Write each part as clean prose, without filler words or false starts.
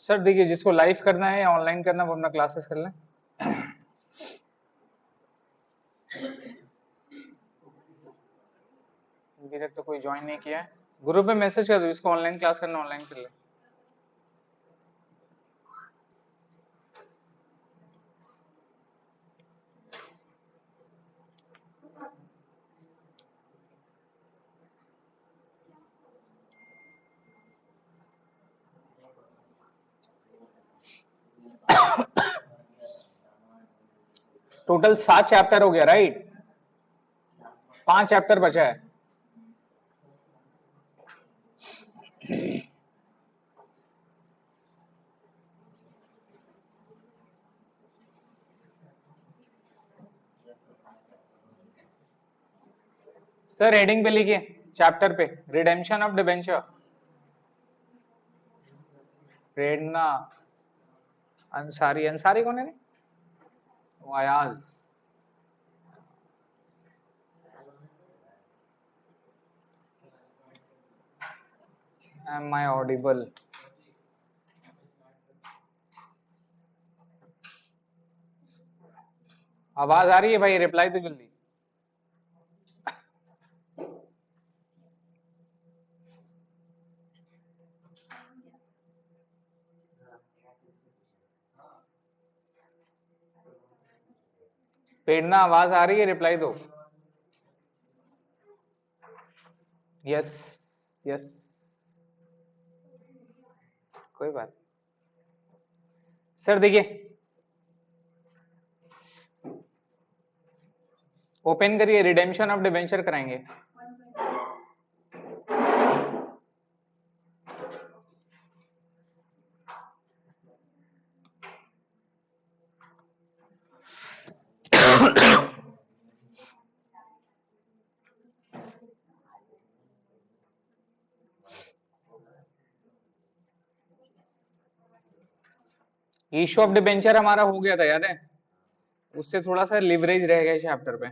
Sir देखिए, जिसको live करना है या ऑनलाइन करना है वो अपना क्लासेस कर लें। अभी तक तो कोई ज्वाइन नहीं किया है। ग्रुप में मैसेज कर दो, जिसको ऑनलाइन क्लास करना ऑनलाइन कर ले। टोटल 7 चैप्टर हो गया, राइट? 5 चैप्टर बचा है। सर हेडिंग पे लिखिए, चैप्टर पे, रिडेम्पशन ऑफ डिबेंचर। प्रेरणा अंसारी, अंसारी कौन है? वो अयाज। M I audible? आवाज आ रही है भाई? रिप्लाई तो जल्दी। प्रेरणा आवाज आ रही है? रिप्लाई दो। यस यस, कोई बात। सर देखिए, ओपन करिए, रिडेम्पशन ऑफ डिबेंचर कराएंगे। इशू ऑफ डिबेंचर हमारा हो गया था, याद है? उससे थोड़ा सा लिवरेज रह गया चैप्टर पे।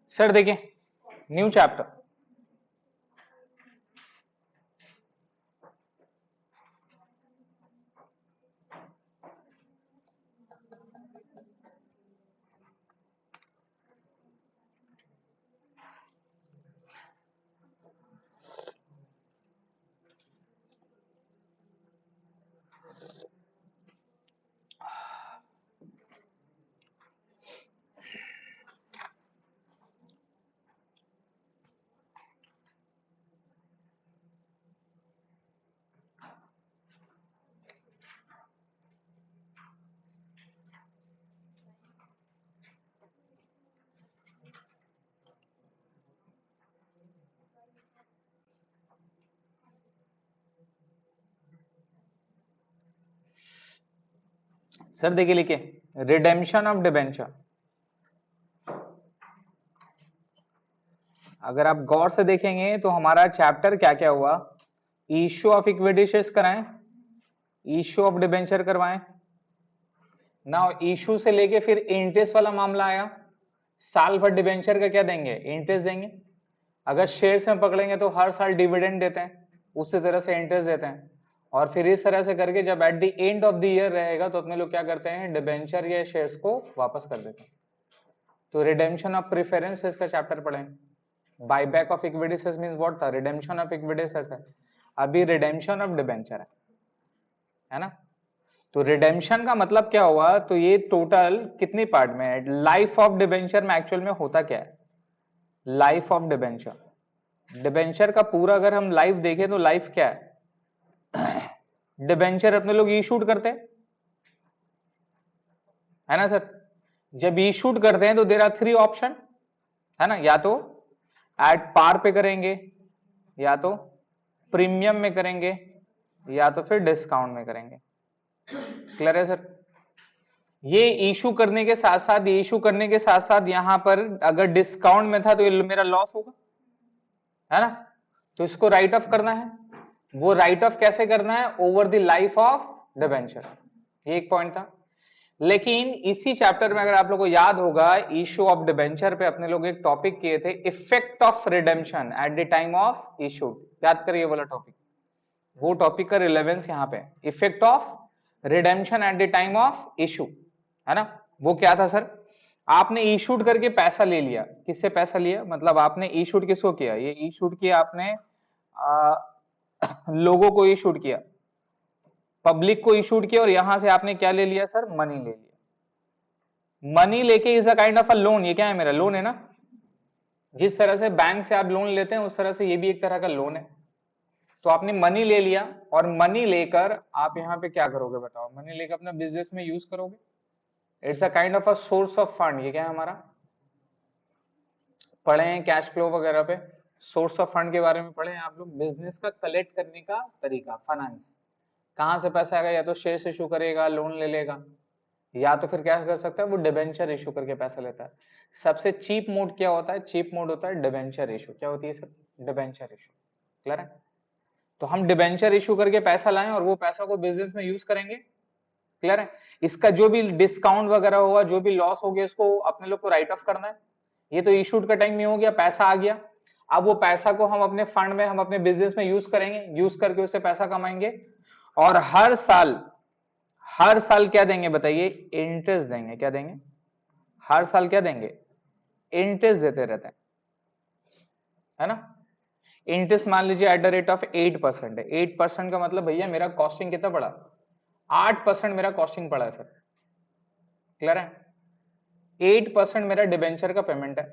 सर देखिए, न्यू चैप्टर, सर देखिए लिखिए, रिडेम्पशन ऑफ डिबेंचर। अगर आप गौर से देखेंगे तो हमारा चैप्टर क्या क्या हुआ? इशू ऑफ इक्विटी शेयर्स कराएं, इशू ऑफ डिबेंचर करवाएं ना, इशू से लेके फिर इंटरेस्ट वाला मामला आया। साल भर डिबेंचर का क्या देंगे? इंटरेस्ट देंगे। अगर शेयर्स में पकड़ेंगे तो हर साल डिविडेंड देते हैं, उसी तरह से इंटरेस्ट देते हैं। और फिर इस तरह से करके जब at the end of the year रहेगा तो अपने लोग क्या करते हैं? डिबेंचर या शेयर्स को वापस कर देते हैं। तो रिडेम्पशन ऑफ प्रेफरेंस इसका चैप्टर पढ़ें। Buyback of equity shares means what था? रिडेम्पशन ऑफ इक्विटी शेयर्स है। अभी रिडेम्पशन ऑफ डिबेंचर है ना? तो रिडेम्पशन का मतलब क्या हुआ? तो ये टोटल कितनी पार्ट में है? लाइफ ऑफ डिबेंचर में एक्चुअल में होता क्या है? लाइफ ऑफ डिबेंचर, डिबेंचर का पूरा अगर हम लाइफ देखें तो लाइफ क्या है? डिबेंचर अपने लोग इशूड करते हैं, है ना सर? जब इशूड करते हैं तो देयर आर 3 ऑप्शन, है ना? या तो एट पार पे करेंगे, या तो प्रीमियम में करेंगे, या तो फिर डिस्काउंट में करेंगे। क्लियर है सर? ये इशू करने के साथ साथ, ये इशू करने के साथ साथ यहां पर अगर डिस्काउंट में था तो ये मेरा लॉस होगा, है ना? तो इसको राइट ऑफ करना है। वो राइट ऑफ कैसे करना है? Over the life of debenture. ये एक पॉइंट था। लेकिन इसी चैप्टर में अगर आप लोग को याद होगा, इशू ऑफ डिबेंचर पे अपने लोग एक टॉपिक किए थे, effect of redemption at the time of issue. याद करिए वाला टॉपिक, वो टॉपिक का रिलेवेंस यहाँ पे, effect of redemption at the time of issue, है ना। वो क्या था सर, आपने इशूड करके पैसा ले लिया, किससे पैसा लिया, मतलब आपने इशूड किसको किया, ये इशूड किया आपने लोगों को इशूड किया, पब्लिक को इशूड किया, और यहां से आपने क्या ले लिया सर, मनी ले लिया। मनी लेके is a kind of a loan, ये क्या है, मेरा लोन है ना। जिस तरह से बैंक से आप लोन लेते हैं उस तरह से ये भी एक तरह का लोन है। तो आपने मनी ले लिया, और मनी लेकर आप यहाँ पे क्या करोगे बताओ, मनी लेकर अपना बिजनेस में यूज करोगे। It's a kind of a source of fund, ये क्या है हमारा, पढ़े हैं कैश फ्लो वगैरह पे, सोर्स ऑफ फंड के बारे में पढ़े हैं आप लोग, बिजनेस का कलेक्ट करने का तरीका, फाइनेंस, कहां से पैसा आएगा, या तो शेयर इशू करेगा, लोन ले लेगा, या तो फिर क्या कर सकता है वो डिबेंचर इशू करके पैसा लेता है। सबसे चीप मोड क्या होता है, चीप मोड होता है डिबेंचर इशू। क्या होती है सर, डिबेंचर इशू, क्लियर है। तो हम डिबेंचर इशू करके पैसा लाएं और वो पैसा को बिजनेस में यूज करेंगे, क्लियर है। इसका जो भी डिस्काउंट वगैरह होगा, जो भी लॉस हो गया, इसको अपने लोग को राइट ऑफ करना है। ये तो इशूड का टाइम में हो गया, पैसा आ गया, अब वो पैसा को हम अपने फंड में, हम अपने बिजनेस में यूज करेंगे, यूज करके उससे पैसा कमाएंगे, और हर साल क्या देंगे बताइए, इंटरेस्ट देंगे। क्या देंगे, हर साल क्या देंगे, इंटरेस्ट देते रहते हैं, है ना। इंटरेस्ट मान लीजिए एट द रेट ऑफ 8% है, 8% का मतलब भैया मेरा कॉस्टिंग कितना पड़ा, 8% मेरा कॉस्टिंग पड़ा है सर, क्लियर है। 8% मेरा डिबेंचर का पेमेंट है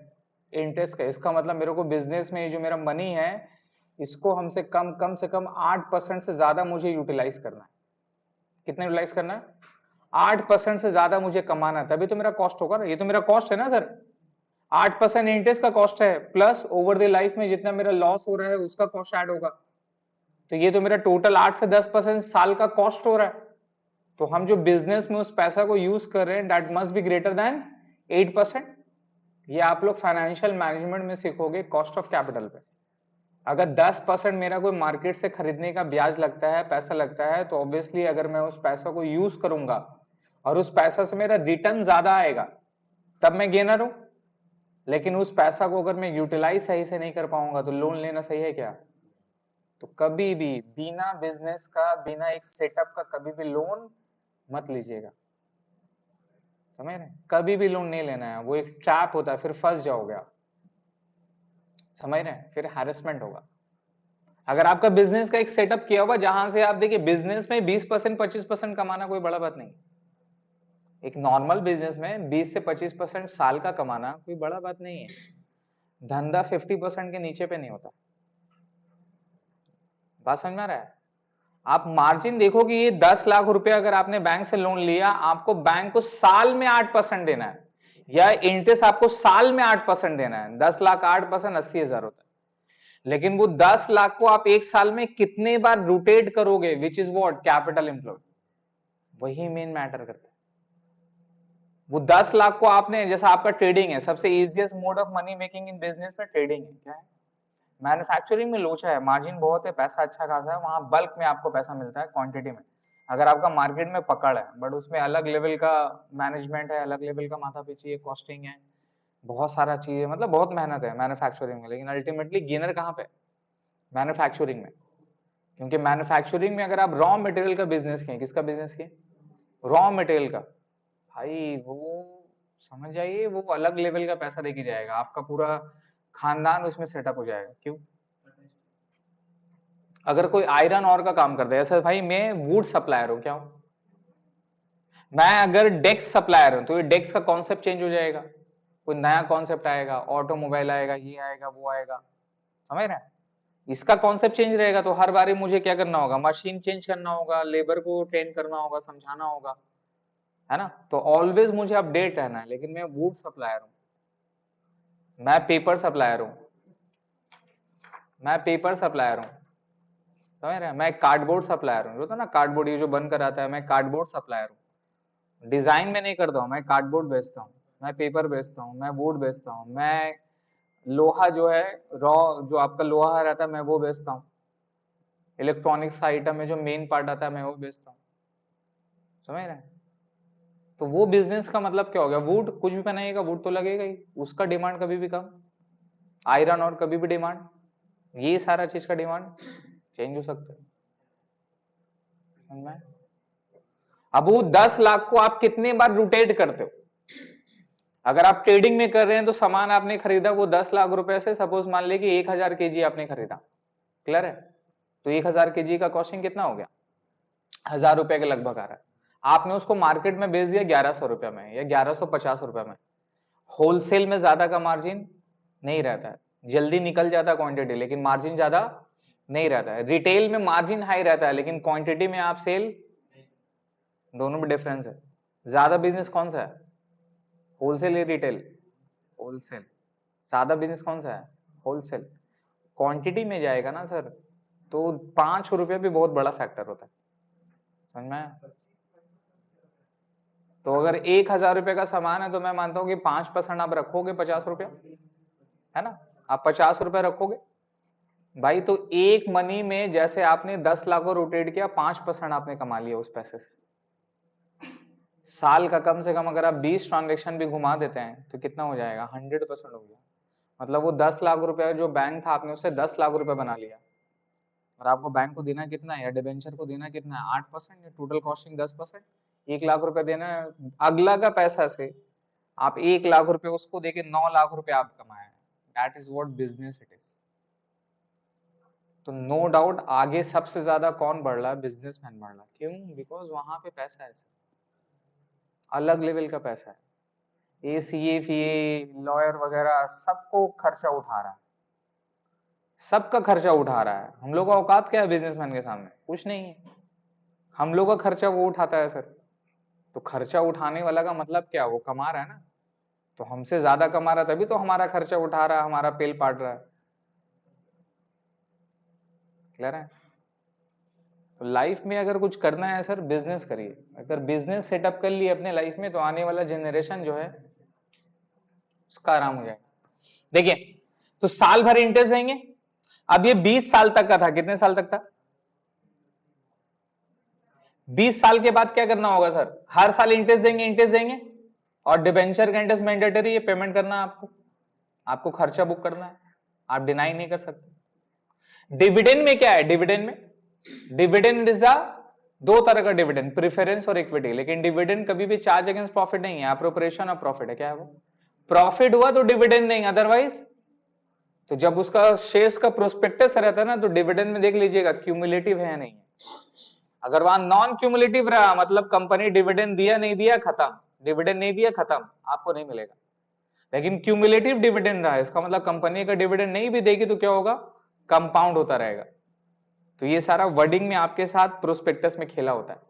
इंटरेस्ट का, इसका मतलब मेरे को बिजनेस में जो मेरा मनी है, इसको हमसे कम से कम 8% से ज्यादा मुझे यूटिलाइज करना है। कितना यूटिलाइज करना है, 8% से ज्यादा मुझे कमाना है, तभी तो मेरा कॉस्ट होगा ना, ये तो मेरा कॉस्ट है ना सर। 8% इंटरेस्ट का कॉस्ट है, प्लस ओवर द लाइफ में जितना मेरा लॉस हो रहा है उसका कॉस्ट ऐड होगा, तो ये तो मेरा टोटल 8 से 10% साल का कॉस्ट हो रहा है। तो हम जो बिजनेस में उस पैसा को यूज कर रहे हैं, that must be greater than 8%। ये आप लोग फाइनेंशियल मैनेजमेंट में सीखोगे कॉस्ट ऑफ कैपिटल पे। अगर 10% मेरा कोई मार्केट से खरीदने का ब्याज लगता है, पैसा लगता है, तो ऑब्वियसली अगर मैं उस पैसा को यूज करूंगा और उस पैसा से मेरा रिटर्न ज्यादा आएगा, तब मैं गेनर हूं। लेकिन उस पैसा को अगर मैं यूटिलाइज सही से नहीं कर पाऊंगा, तो लोन लेना सही है क्या। तो कभी भी बिना बिजनेस का, बिना एक सेटअप का कभी भी लोन मत लीजिएगा, समझ रहे, कभी भी लोन नहीं लेना है, वो एक ट्रैप होता है, फिर फंस जाओगे आप, समझ रहे हैं, फिर हैरेसमेंट होगा। अगर आपका बिजनेस का एक सेटअप किया हुआ, जहां से आप देखिए बिजनेस में 20% 25% कमाना कोई बड़ा बात नहीं, एक नॉर्मल बिजनेस में 20 से 25% साल का कमाना कोई बड़ा बात नहीं है। धंधा 50% के नीचे पे नहीं होता, बात समझ में आ रहा है। आप मार्जिन देखो कि ये 10 लाख रुपए अगर आपने बैंक से लोन लिया, आपको बैंक को साल में 8% देना है, या इंटरेस्ट आपको साल में 8% देना है। 10 लाख 8% 80,000 होता है। लेकिन वो 10 लाख को आप एक साल में कितने बार रोटेट करोगे, which is what, capital employed, वही मेन मैटर करता है। वो 10 लाख को आपने, जैसा आपका ट्रेडिंग है, सबसे easiest mode of money making in business में ट्रेडिंग है, क्या है, मैन्युफैक्चरिंग में लोचा है, मार्जिन बहुत है, पैसा अच्छा खासा है, वहां बल्क में आपको पैसा मिलता है, क्वांटिटी में। अगर आपका मार्केट में पकड़ है, बट उसमें अलग लेवल का मैनेजमेंट है, अलग लेवल का माथा पीछी है, कॉस्टिंग है, बहुत सारा चीज है, मतलब बहुत मेहनत है मैन्युफैक्चरिंग में। लेकिन अल्टीमेटली गेनर कहाँ पे, मैन्युफैक्चरिंग में। क्योंकि मैन्युफैक्चरिंग में अगर आप रॉ मटेरियल का बिजनेस किए, किसका बिजनेस किए, रॉ मटेरियल का, भाई वो समझ जाइए, वो अलग लेवल का पैसा देके जाएगा, आपका पूरा खानदान उसमें सेटअप हो जाएगा। क्यों, अगर कोई आयरन और का काम करता है, ऐसा भाई मैं वुड सप्लायर हूं, क्या हूं, मैं अगर डेस्क सप्लायर हूं, तो ये डेस्क का कॉन्सेप्ट चेंज हो जाएगा, कोई नया कॉन्सेप्ट आएगा, ऑटोमोबाइल आएगा, ये आएगा, वो आएगा, समझ रहे हैं। इसका कॉन्सेप्ट चेंज रहेगा, तो हर बारी मुझे क्या करना होगा, मशीन चेंज करना होगा, लेबर को ट्रेन करना होगा, समझाना होगा, है ना। तो ऑलवेज मुझे अपडेट रहना है। लेकिन मैं वुड सप्लायर हूं, मैं पेपर सप्लायर हूं, मैं पेपर सप्लायर हूं, समझ रहे हैं, मैं कार्डबोर्ड सप्लायर हूँ, जो तो ना कार्डबोर्ड ये जो बन कर आता है, मैं कार्डबोर्ड सप्लायर हूँ। डिजाइन में नहीं करता हूँ, मैं कार्डबोर्ड बेचता हूँ, मैं पेपर बेचता हूँ, मैं वुड बेचता हूँ, मैं लोहा जो है, रॉ जो आपका लोहा रहता है, मैं वो बेचता हूँ। इलेक्ट्रॉनिक्स आइटम में जो मेन पार्ट आता है, मैं वो बेचता हूँ, समझ रहे हैं। तो वो बिजनेस का मतलब क्या हो गया, वुड कुछ भी बनाइएगा वुड तो लगेगा ही, उसका डिमांड कभी भी कम, आयरन और कभी भी डिमांड, ये सारा चीज का डिमांड चेंज हो सकता है। समझ में? अब वो 10 लाख को आप कितने बार रोटेट करते हो? अगर आप ट्रेडिंग में कर रहे हैं तो सामान आपने खरीदा वो 10 लाख रुपए से, सपोज मान ले कि 1000 केजी आपने खरीदा, क्लियर है? तो 1000 केजी का कॉस्टिंग कितना हो गया, 1000 रुपए के लगभग आ रहा है। आपने उसको मार्केट में बेच दिया 1100 रुपए में या 1150 रुपए में। होलसेल में ज्यादा का मार्जिन नहीं रहता है, जल्दी निकल जाता है क्वांटिटी, लेकिन मार्जिन ज्यादा नहीं रहता है। रिटेल में मार्जिन हाई रहता है लेकिन क्वांटिटी में आप सेल, दोनों में डिफरेंस है। ज्यादा बिजनेस कौन सा है, होलसेल या रिटेल? होलसेल। सादा बिजनेस कौन सा है, होलसेल। क्वांटिटी में जाएगा ना सर, तो 5 रुपये भी बहुत बड़ा फैक्टर होता है। समझ में आया? तो अगर 1000 रुपए का सामान है तो मैं मानता हूं कि 5% आप रखोगे 50 रुपया, है ना? आप 50 रुपए रखोगे भाई, तो एक मनी में जैसे आपने 10 लाख को रोटेट किया, 5% आपने कमा लिया उस पैसे से। साल का कम से कम अगर आप 20 ट्रांजेक्शन भी घुमा देते हैं तो कितना हो जाएगा, 100% हो गया। मतलब वो 10 लाख रुपए जो बैंक था, आपने उससे 10 लाख रुपए बना लिया। और आपको बैंक को देना कितना है, या डिबेंचर को देना कितना है, 8%, या टोटल कॉस्टिंग 10%, 1 लाख रुपए देना है। अगला का पैसा से आप 1 लाख रुपए उसको देके 9 लाख रुपए आप कमाए। That is what business it is. तो नो डाउट आगे सबसे ज्यादा कौन बढ़ रहा है, बिजनेसमैन बढ़ रहा है। क्यों? बिकॉज वहां पे पैसा है, अलग लेवल का पैसा है। एसीए फीए लॉयर वगैरह सबको खर्चा उठा रहा है, सबका खर्चा उठा रहा है। हम लोग का औकात क्या है बिजनेसमैन के सामने, कुछ नहीं है। हम लोग का खर्चा वो उठाता है सर। तो खर्चा उठाने वाला का मतलब क्या, वो कमा रहा है ना, तो हमसे ज्यादा कमा रहा है तभी तो हमारा खर्चा उठा रहा है, हमारा पेल पाट रहा है। क्लियर है? तो लाइफ में अगर कुछ करना है सर, बिजनेस करिए। अगर बिजनेस सेटअप कर लिए अपने लाइफ में तो आने वाला जनरेशन जो है उसका आराम हो जाएगा। देखिए, तो साल भर इंटरेस्ट देंगे। अब ये 20 साल तक का था, कितने साल तक था, 20 साल के बाद क्या करना होगा सर, हर साल इंटरेस्ट देंगे, इंटरेस्ट देंगे। और डिबेंचर का इंटरेस्ट मैंडेटरी है, पेमेंट करना है आपको, आपको खर्चा बुक करना है, आप डिनाई नहीं कर सकते। डिविडेंड में क्या है, डिविडेंड में, डिविडेंड इज द दो तरह का डिविडेंड, प्रेफरेंस और इक्विटी। लेकिन डिविडेंड कभी भी चार्ज अगेंस्ट प्रॉफिट नहीं है, अप्रोप्रिएशन ऑफ प्रॉफिट है। क्या है वो, प्रॉफिट हुआ तो डिविडेंड देंगे, अदरवाइज। तो जब उसका शेयर्स का प्रोस्पेक्टस रहता है ना, तो डिविडेंड में देख लीजिएगा क्यूमुलेटिव है या नहीं है। अगर वहां नॉन क्यूमुलेटिव रहा, मतलब कंपनी डिविडेंड दिया नहीं दिया खत्म, डिविडेंड नहीं दिया खत्म, आपको नहीं मिलेगा। लेकिन क्यूमुलेटिव डिविडेंड रहा, इसका मतलब कंपनी का डिविडेंड नहीं भी देगी तो क्या होगा, कंपाउंड होता रहेगा। तो ये सारा वर्डिंग में आपके साथ प्रोस्पेक्टस में खेला होता है।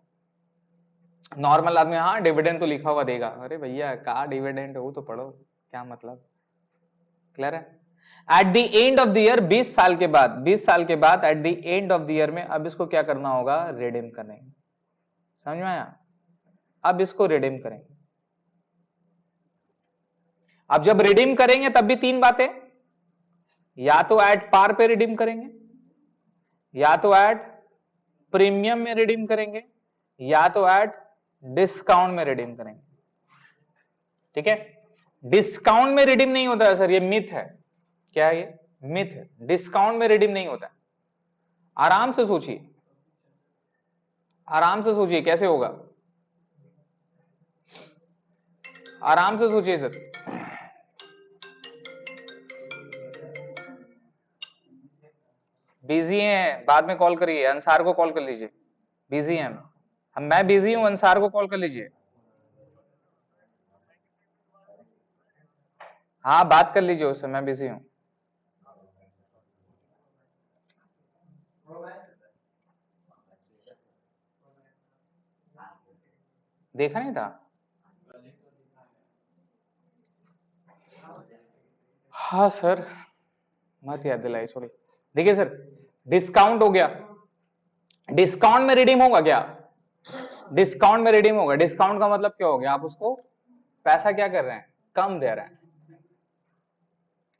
नॉर्मल आदमी हाँ डिविडेंड तो लिखा हुआ देगा, अरे भैया कहा डिविडेंड हो तो पढ़ो, क्या मतलब। क्लियर है? At the end of the year, 20 साल के बाद, 20 साल के बाद at the end of the year में अब इसको क्या करना होगा, रिडीम करेंगे। समझ में आया? अब इसको रिडीम करेंगे। अब जब रिडीम करेंगे तब भी तीन बातें, या तो एट पार पे रिडीम करेंगे, या तो एट प्रीमियम में रिडीम करेंगे, या तो एट डिस्काउंट में रिडीम करेंगे। ठीक है? डिस्काउंट में रिडीम नहीं होता है सर, ये मिथ है। क्या है ये, मिथ है। डिस्काउंट में रिडीम नहीं होता। आराम से सोचिए, आराम से सोचिए कैसे होगा, आराम से सोचिए सर। बिजी हैं, बाद में कॉल करिए, अंसार को कॉल कर लीजिए, बिजी हैं हम, मैं बिजी हूं, अंसार को कॉल कर लीजिए। हाँ बात कर लीजिए उससे, मैं बिजी हूं। देखा नहीं था? हाँ सर, मत याद दिलाई, छोड़िए। देखिए सर, डिस्काउंट हो गया, डिस्काउंट में रिडीम होगा क्या, डिस्काउंट में रिडीम होगा। डिस्काउंट का मतलब क्या हो गया, आप उसको पैसा क्या कर रहे हैं, कम दे रहे हैं।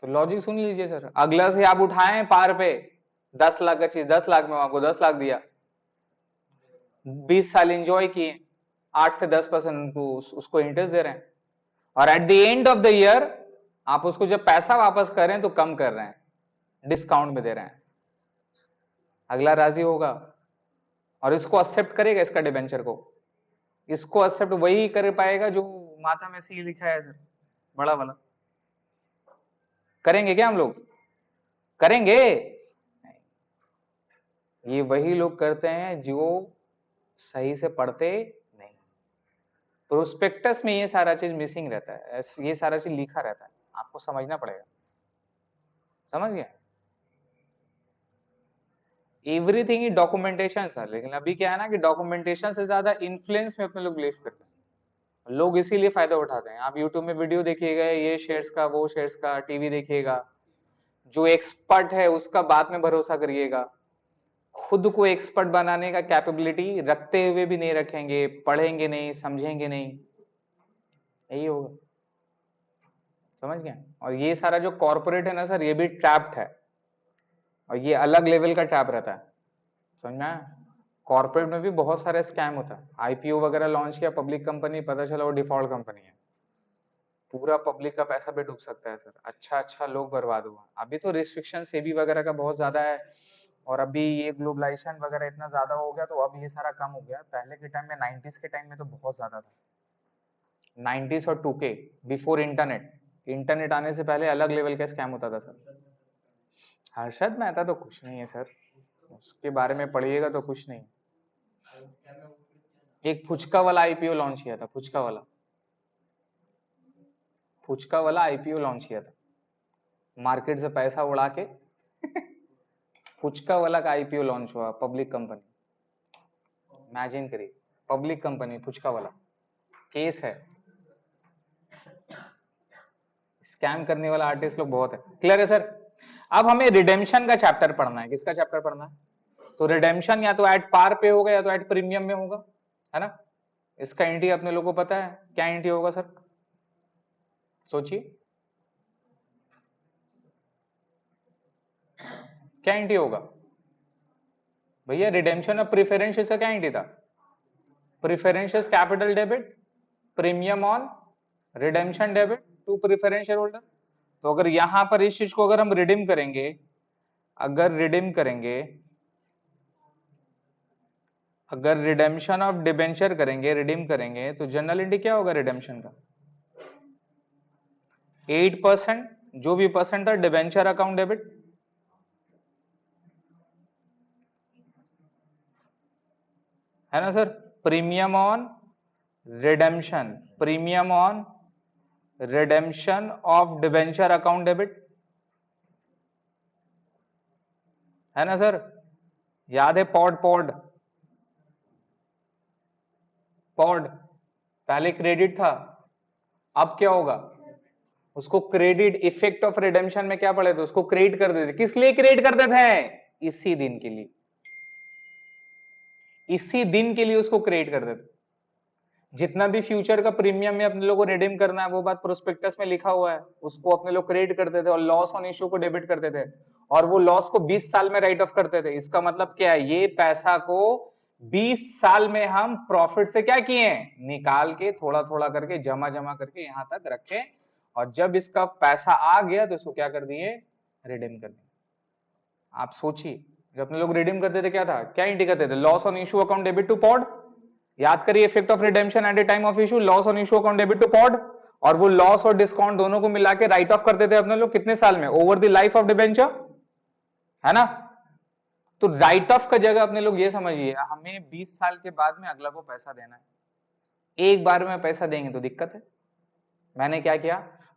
तो लॉजिक सुन लीजिए सर, अगला से आप उठाएं पार पे 10 लाख का चीज, 10 लाख में आपको 10 लाख दिया, 20 साल एंजॉय किए, 8 से 10% उनको उसको इंटरेस्ट दे रहे हैं, और at the end of the year आप उसको जब पैसा वापस कर रहे हैं तो कम कर रहे हैं, डिस्काउंट में दे रहे हैं। अगला राजी होगा और इसको एक्सेप्ट करेगा, इसका डिबेंचर को, इसको एक्सेप्ट वही कर पाएगा जो माथा में सी लिखा है सर, बड़ा वाला। करेंगे क्या हम लोग? करेंगे? ये वही लोग करते हैं जो सही से पढ़ते नहीं। प्रोस्पेक्टस में ये सारा चीज मिसिंग रहता है, ये सारा चीज लिखा रहता है, आपको समझना पड़ेगा। समझ गए? एवरीथिंग इज डॉक्यूमेंटेशन सर, लेकिन अभी क्या है ना कि डॉक्यूमेंटेशन से ज्यादा इन्फ्लुएंस में अपने लोग बिलीव करते हैं। लोग इसीलिए फायदा उठाते हैं। आप यूट्यूब में वीडियो देखिएगा, ये शेयर्स का, वो शेयर्स का, टीवी देखिएगा, जो एक्सपर्ट है उसका बात में भरोसा करिएगा। खुद को एक्सपर्ट बनाने का कैपेबिलिटी रखते हुए भी नहीं रखेंगे, पढ़ेंगे नहीं, समझेंगे नहीं, यही होगा। समझ गए? और ये सारा जो कॉर्पोरेट है ना सर, ये भी ट्रैप्ड है, और ये अलग लेवल का ट्रैप रहता है। समझ में आया? कॉर्पोरेट में भी बहुत सारे स्कैम होता है। आईपीओ वगैरह लॉन्च किया पब्लिक कंपनी, पता चला वो डिफॉल्ट कंपनी है, पूरा पब्लिक का पैसा भी डूब सकता है सर। अच्छा अच्छा लोग बर्बाद हुआ। अभी तो रिस्ट्रिक्शन सेबी वगैरह का बहुत ज्यादा है, और अभी ये ग्लोबलाइजेशन वगैरह इतना ज्यादा हो गया तो अब ये सारा कम हो गया। पहले के टाइम में 90s के टाइम में तो बहुत ज्यादा था। 90s और 2K, बिफोर इंटरनेट। इंटरनेट आने से पहले अलग लेवल का स्कैम होता था सर। हर्षद मेहता तो कुछ नहीं है सर, उसके बारे में पढ़िएगा तो कुछ नहीं। एक फुचका वाला आईपीओ लॉन्च किया था, फुचका वाला, फुचका वाला आईपीओ लॉन्च किया था, मार्केट से पैसा उड़ा के फुचका वाला का आईपीओ लॉन्च हुआ, पब्लिक कंपनी। इमेजिन करिए, पब्लिक कंपनी फुचका वाला, केस है। स्कैम करने वाला आर्टिस्ट लोग बहुत है। क्लियर है सर? अब हमें रिडेम्पशन का चैप्टर पढ़ना है। किसका चैप्टर पढ़ना है? तो रिडेम्पशन या तो एट पार पे होगा या तो एट प्रीमियम में होगा, है ना? इसका एंट्री अपने लोगों को पता है, क्या एंट्री होगा सर? सोचिए, क्या एंट्री होगा भैया? रिडेम्पशन ऑफ प्रिफरेंशियस का क्या एंट्री था? Preferential capital debit, premium on redemption debit to preference share holder. तो अगर यहां पर इस चीज को अगर हम रिडीम करेंगे, अगर रिडीम करेंगे, अगर रिडेम्पशन ऑफ डिबेंचर करेंगे, रिडीम करेंगे, तो जनरल एंट्री क्या होगा रिडेम्पशन का? 8%, जो भी परसेंट था डिबेंचर अकाउंट डेबिट, है ना sir? Premium on redemption, premium on redemption of debenture account debit, है ना सर? याद है पॉड पॉड पॉड, पहले क्रेडिट था, अब क्या होगा? उसको क्रेडिट, इफेक्ट ऑफ रिडेम्पशन में क्या पढ़े थे? उसको क्रेडिट कर देते। किस लिए क्रेडिट करते थे? इसी दिन के लिए, इसी दिन के लिए उसको क्रिएट कर देते। जितना भी फ्यूचर का प्रीमियम में अपने लोगों को रिडीम करना है, वो बात प्रोस्पेक्टस में लिखा हुआ है, उसको अपने लोग क्रिएट करते थे और लॉस ऑन इश्यू को डेबिट करते थे, और वो लॉस को 20 साल में राइट ऑफ करते थे। इसका मतलब क्या है? ये पैसा को 20 साल में हम प्रॉफिट से क्या किए? निकाल के थोड़ा थोड़ा करके जमा जमा करके यहां तक रखे, और जब इसका पैसा आ गया तो इसको क्या कर दिए? रिडीम कर दिए। आप सोचिए, जब अपने लोग रिडीम करते थे क्या था? क्या इंडिकेट करते थे? Loss on issue account debit to POD. याद करिए, effect of redemption at the time of issue, loss on issue account debit to POD, और वो लॉस और डिस्काउंट दोनों को मिला के राइट ऑफ करते थे अपने लोग कितने साल में? Over the life of debenture, है ना? तो राइट ऑफ का जगह अपने लोग ये समझिए, हमें 20 साल के बाद में अगला को पैसा देना है, एक बार में पैसा देंगे तो दिक्कत है। मैंने क्या किया?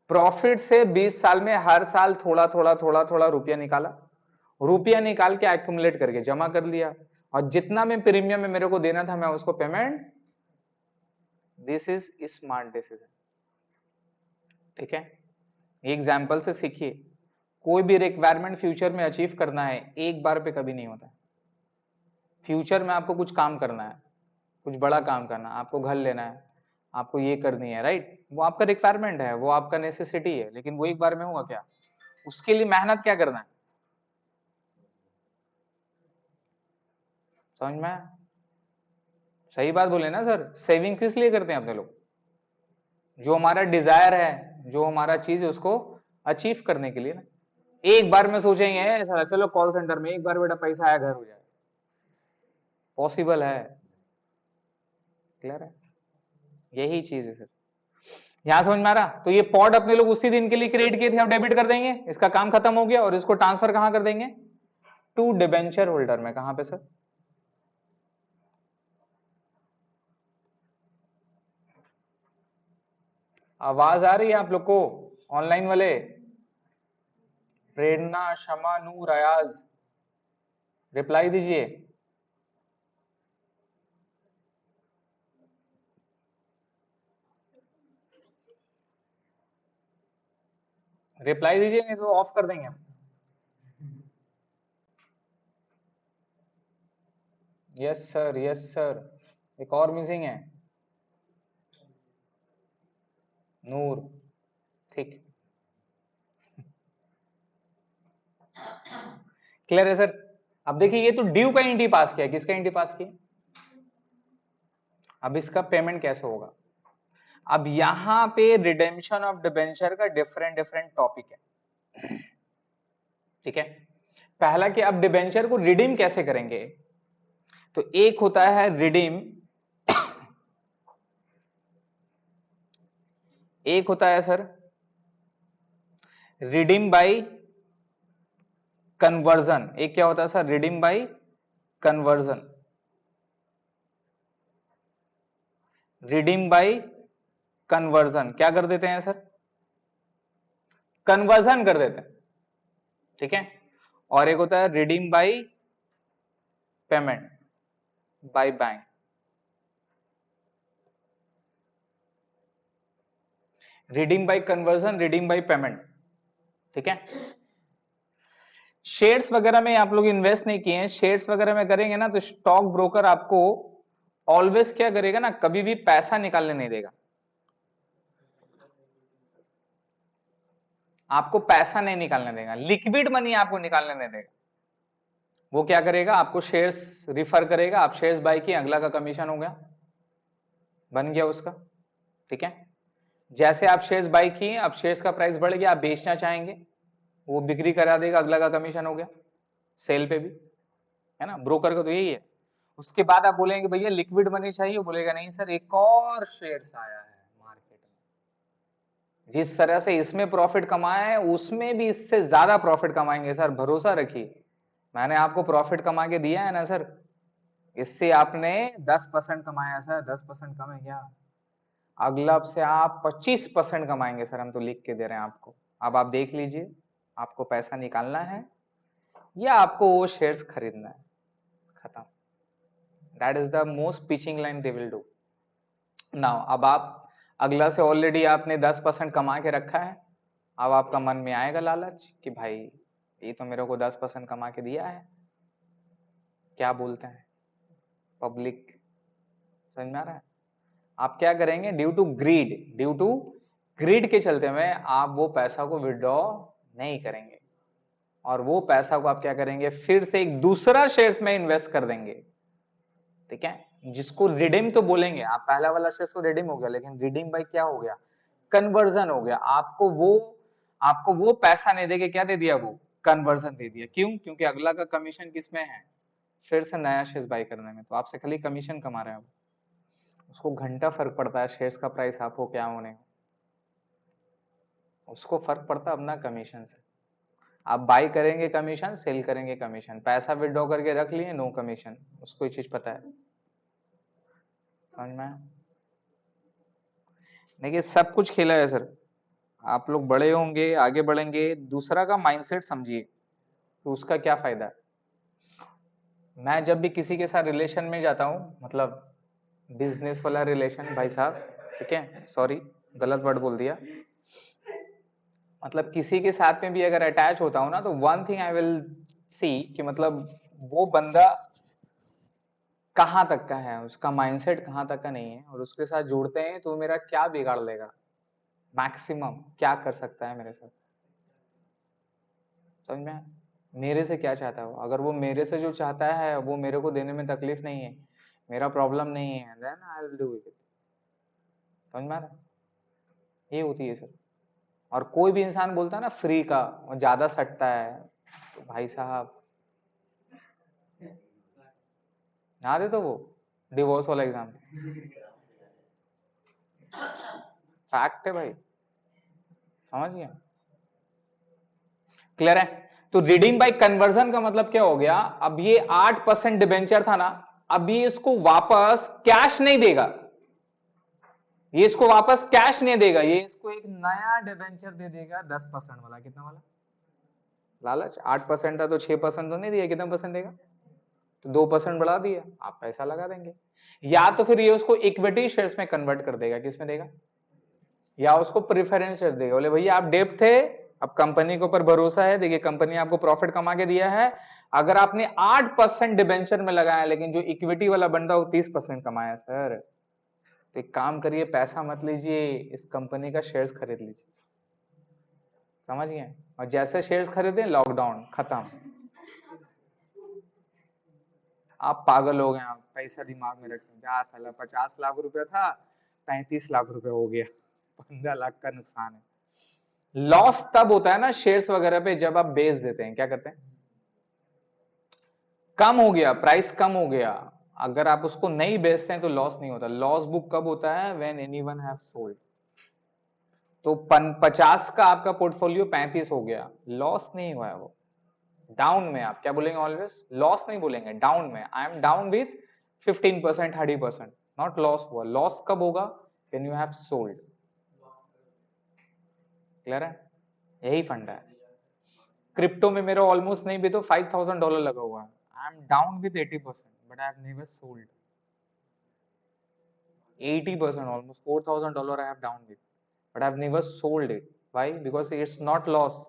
प्रॉफिट से 20 साल में हर साल थोड़ा थोड़ा थोड़ा थोड़ा रुपया निकाला, रुपया निकाल के एक्यूमुलेट करके जमा कर लिया, और जितना में प्रीमियम में मेरे को देना था मैं उसको payment. This is smart decision. ठीक है? एग्जाम्पल से सीखिए, कोई भी रिक्वायरमेंट फ्यूचर में अचीव करना है, एक बार पे कभी नहीं होता। फ्यूचर में आपको कुछ काम करना है, कुछ बड़ा काम करना है, आपको घर लेना है, आपको ये करनी है, राइट? वो आपका रिक्वायरमेंट है, वो आपका नेसेसिटी है, लेकिन वो एक बार में होगा क्या? उसके लिए मेहनत क्या करना है? समझ में? सही बात बोले ना सर, सेविंग किस लिए करते हैं अपने लोग? जो हमारा डिजायर है, जो हमारा चीज है उसको अचीव करने के लिए ना। एक बार में सोचेंगे सर चलो कॉल सेंटर में एक बार बेटा पैसा आया घर हो जाए, पॉसिबल है? क्लियर है? यही चीज है सर, यहां समझ में आ रहा? तो ये पॉड अपने लोग उसी दिन के लिए क्रिएट किए थे, अब डेबिट कर देंगे, इसका काम खत्म हो गया और इसको ट्रांसफर कहां कर देंगे? टू डिबेंचर होल्डर में। कहां पे सर? आवाज आ रही है आप लोग को ऑनलाइन वाले? प्रेरणा, शमा, नूर, अयाज, रिप्लाई दीजिए। रिप्लाई दीजिए नहीं तो ऑफ कर देंगे हम। Yes sir, yes sir. एक और मिसिंग है, नूर। ठीक, क्लियर है सर? अब देखिए ये तो ड्यू का एंट्री पास किया, किसका एंट्री पास किया? अब इसका पेमेंट कैसे होगा? अब यहां पे रिडेम्पशन ऑफ डिबेंचर का डिफरेंट डिफरेंट टॉपिक है, ठीक है? पहला कि अब डिबेंचर को रिडीम कैसे करेंगे, तो एक होता है रिडीम, एक होता है सर रिडीम बाय कन्वर्जन। एक क्या होता है sir? Redeem by conversion. Redeem by conversion क्या कर देते हैं सर? कन्वर्जन कर देते हैं, ठीक है? और एक होता है redeem by payment by bank. Redeem by conversion, redeem by payment, ठीक है? शेयर्स वगैरह में आप लोग इन्वेस्ट नहीं किए हैं, शेयर्स वगैरह में करेंगे ना तो स्टॉक ब्रोकर आपको ऑलवेज क्या करेगा ना, कभी भी पैसा निकालने नहीं देगा, आपको पैसा नहीं निकालने देगा, लिक्विड मनी आपको निकालने नहीं देगा। वो क्या करेगा? आपको शेयर्स रिफर करेगा, आप शेयर्स बाय किए, अगला का कमीशन हो गया, बन गया उसका, ठीक है? जैसे आप शेयर्स बाय किए, अब शेयर्स का प्राइस बढ़ गया, आप बेचना चाहेंगे, वो बिक्री करा देगा, अगला का कमीशन हो गया, सेल पे भी, है ना? ब्रोकर का तो यही है। उसके बाद आप बोलेंगे भैया लिक्विड मनी चाहिए, बोलेगा नहीं सर एक और शेयर्स आया है मार्केट में, जिस तरह से इसमें प्रॉफिट कमाया है उसमें भी इससे ज्यादा प्रॉफिट कमाएंगे सर, भरोसा रखिए, मैंने आपको प्रॉफिट कमा के दिया है ना सर, इससे आपने 10% कमाया सर, 10% कम है क्या? अगला से आप 25% कमाएंगे सर, हम तो लिख के दे रहे हैं आपको। अब आप देख लीजिए, आपको पैसा निकालना है या आपको वो शेयर्स खरीदना है, खत्म। That is the most pitching line they will do. Now अब आप अगला से ऑलरेडी आपने 10% कमा के रखा है, अब आपका मन में आएगा लालच कि भाई ये तो मेरे को 10% कमा के दिया है, क्या बोलते हैं पब्लिक, समझ में आ रहा है? आप क्या करेंगे? Due to greed, due to greed के चलते हुए आप वो पैसा को विड्रॉ नहीं करेंगे, और वो पैसा को आप क्या करेंगे? फिर से एक दूसरा शेयर्स में इन्वेस्ट कर देंगे, ठीक है? जिसको रिडीम तो बोलेंगे आप, पहला वाला शेयर तो रिडीम हो गया, लेकिन रिडीम बाय क्या हो गया? कन्वर्जन हो गया। आपको वो पैसा नहीं देके क्या दे दिया? वो कन्वर्जन दे दिया। क्यों? क्योंकि अगला का कमीशन किसमें है? फिर से नया शेयर्स बाय करने में, तो आपसे खाली कमीशन कमा रहे हैं, उसको घंटा फर्क पड़ता है शेयर्स का प्राइस आपको क्या होने, उसको फर्क पड़ता है अपना कमीशन से। आप बाय करेंगे कमीशन, सेल करेंगे कमीशन, पैसा विड्रॉ करके रख लिए नो कमीशन, उसको ये चीज पता है, समझ में आया? देखिए सब कुछ खेला है सर, आप लोग बड़े होंगे, आगे बढ़ेंगे, दूसरा का माइंडसेट समझिए, तो उसका क्या फायदा है। मैं जब भी किसी के साथ रिलेशन में जाता हूँ, मतलब बिजनेस वाला रिलेशन भाई साहब, ठीक है, सॉरी गलत वर्ड बोल दिया, मतलब किसी के साथ में भी अगर अटैच होता हूँ ना, तो one thing I will see कि मतलब वो बंदा कहाँ तक का है, उसका माइंडसेट कहाँ तक का नहीं है, और उसके साथ जुड़ते हैं तो मेरा क्या बिगाड़ लेगा, मैक्सिमम क्या कर सकता है मेरे साथ, समझ में आया? मेरे से क्या चाहता है वो, अगर वो मेरे से जो चाहता है वो मेरे को देने में तकलीफ नहीं है, मेरा प्रॉब्लम नहीं है, then I will do it. समझ में आ रहा है? ये होती है सर। और कोई भी इंसान बोलता है ना फ्री का और ज्यादा सटता है, तो भाई साहब याद है तो वो डिवोर्स वाला एग्जाम, फैक्ट है भाई, समझ गए? क्लियर है? तो रिडीम बाय कन्वर्जन का मतलब क्या हो गया, अब ये 8% डिबेंचर था ना, अब ये इसको वापस कैश नहीं देगा, ये इसको वापस कैश नहीं देगा, ये इसको एक नया डिबेंचर दे देगा 10% वाला। कितना वाला? लालच 8% था तो 6% तो नहीं दिया, कितना परसेंट देगा? तो 2% बढ़ा दिया, आप पैसा लगा देंगे। या तो फिर ये उसको इक्विटी शेयर्स में कन्वर्ट कर देगा, किसमें देगा? या उसको प्रेफरेंस शेयर देगा, बोले भैया आप डेप थे, अब कंपनी के ऊपर भरोसा है, देखिए कंपनी आपको प्रॉफिट कमा के दिया है, अगर आपने 8% डिबेंचर में लगाया लेकिन जो इक्विटी वाला बंदा वो 30% कमाया सर, तो एक काम करिए, पैसा मत लीजिए, इस कंपनी का शेयर्स खरीद लीजिए। समझ गए? और जैसे शेयर्स खरीदे लॉकडाउन खत्म, आप पागल हो गए, आप पैसा दिमाग में रखें, जा साला 50 लाख रुपया था 35 लाख रुपया हो गया, 15 लाख का नुकसान है। लॉस तब होता है ना शेयर्स वगैरह पे जब आप बेच देते हैं, क्या करते हैं, कम हो गया, प्राइस कम हो गया, अगर आप उसको नहीं बेचते हैं तो लॉस नहीं होता। लॉस बुक कब होता है? When anyone have sold. तो 50 का आपका पोर्टफोलियो 35 हो गया, लॉस नहीं हुआ है वो, डाउन में। आप क्या बोलेंगे? ऑलवेज लॉस नहीं बोलेंगे, डाउन में। I am down with 15%, 30%, not loss हुआ। लॉस कब होगा? When you have sold. Clear है? यही फंडा है। क्रिप्टो में मेरा ऑलमोस्ट नहीं भी तो $5000 लगा हुआ है, I am down with 80%, but I have never sold. 80%, almost $4000 I have down with, but I have never sold it. Why? Because it's not loss,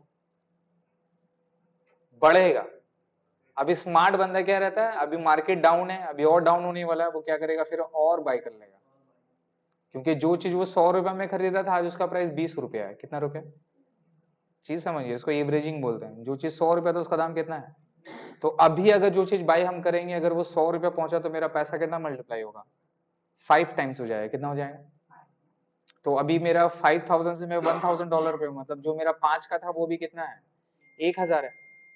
बढ़ेगा। अभी स्मार्ट बंदा क्या रहता है, अभी मार्केट डाउन है, अभी और डाउन होने वाला है, वो क्या करेगा फिर? और बाय कर लेगा, क्योंकि जो चीज वो 100 रुपए में खरीदा था आज उसका प्राइस 20 रुपया है। कितना रुपया? चीज समझिए, इसको एवरेजिंग बोलते हैं। जो चीज 100 रुपया था उसका दाम कितना है? तो अभी अगर जो चीज बाय हम करेंगे, अगर वो 100 रुपया पहुंचा तो मेरा पैसा कितना मल्टीप्लाई होगा? 5 टाइम्स हो जाएगा। कितना हो जाएगा? तो अभी मेरा 5000 से मैं $1000 पे हूं, मतलब जो मेरा 5 का था वो भी कितना है? 1000 है।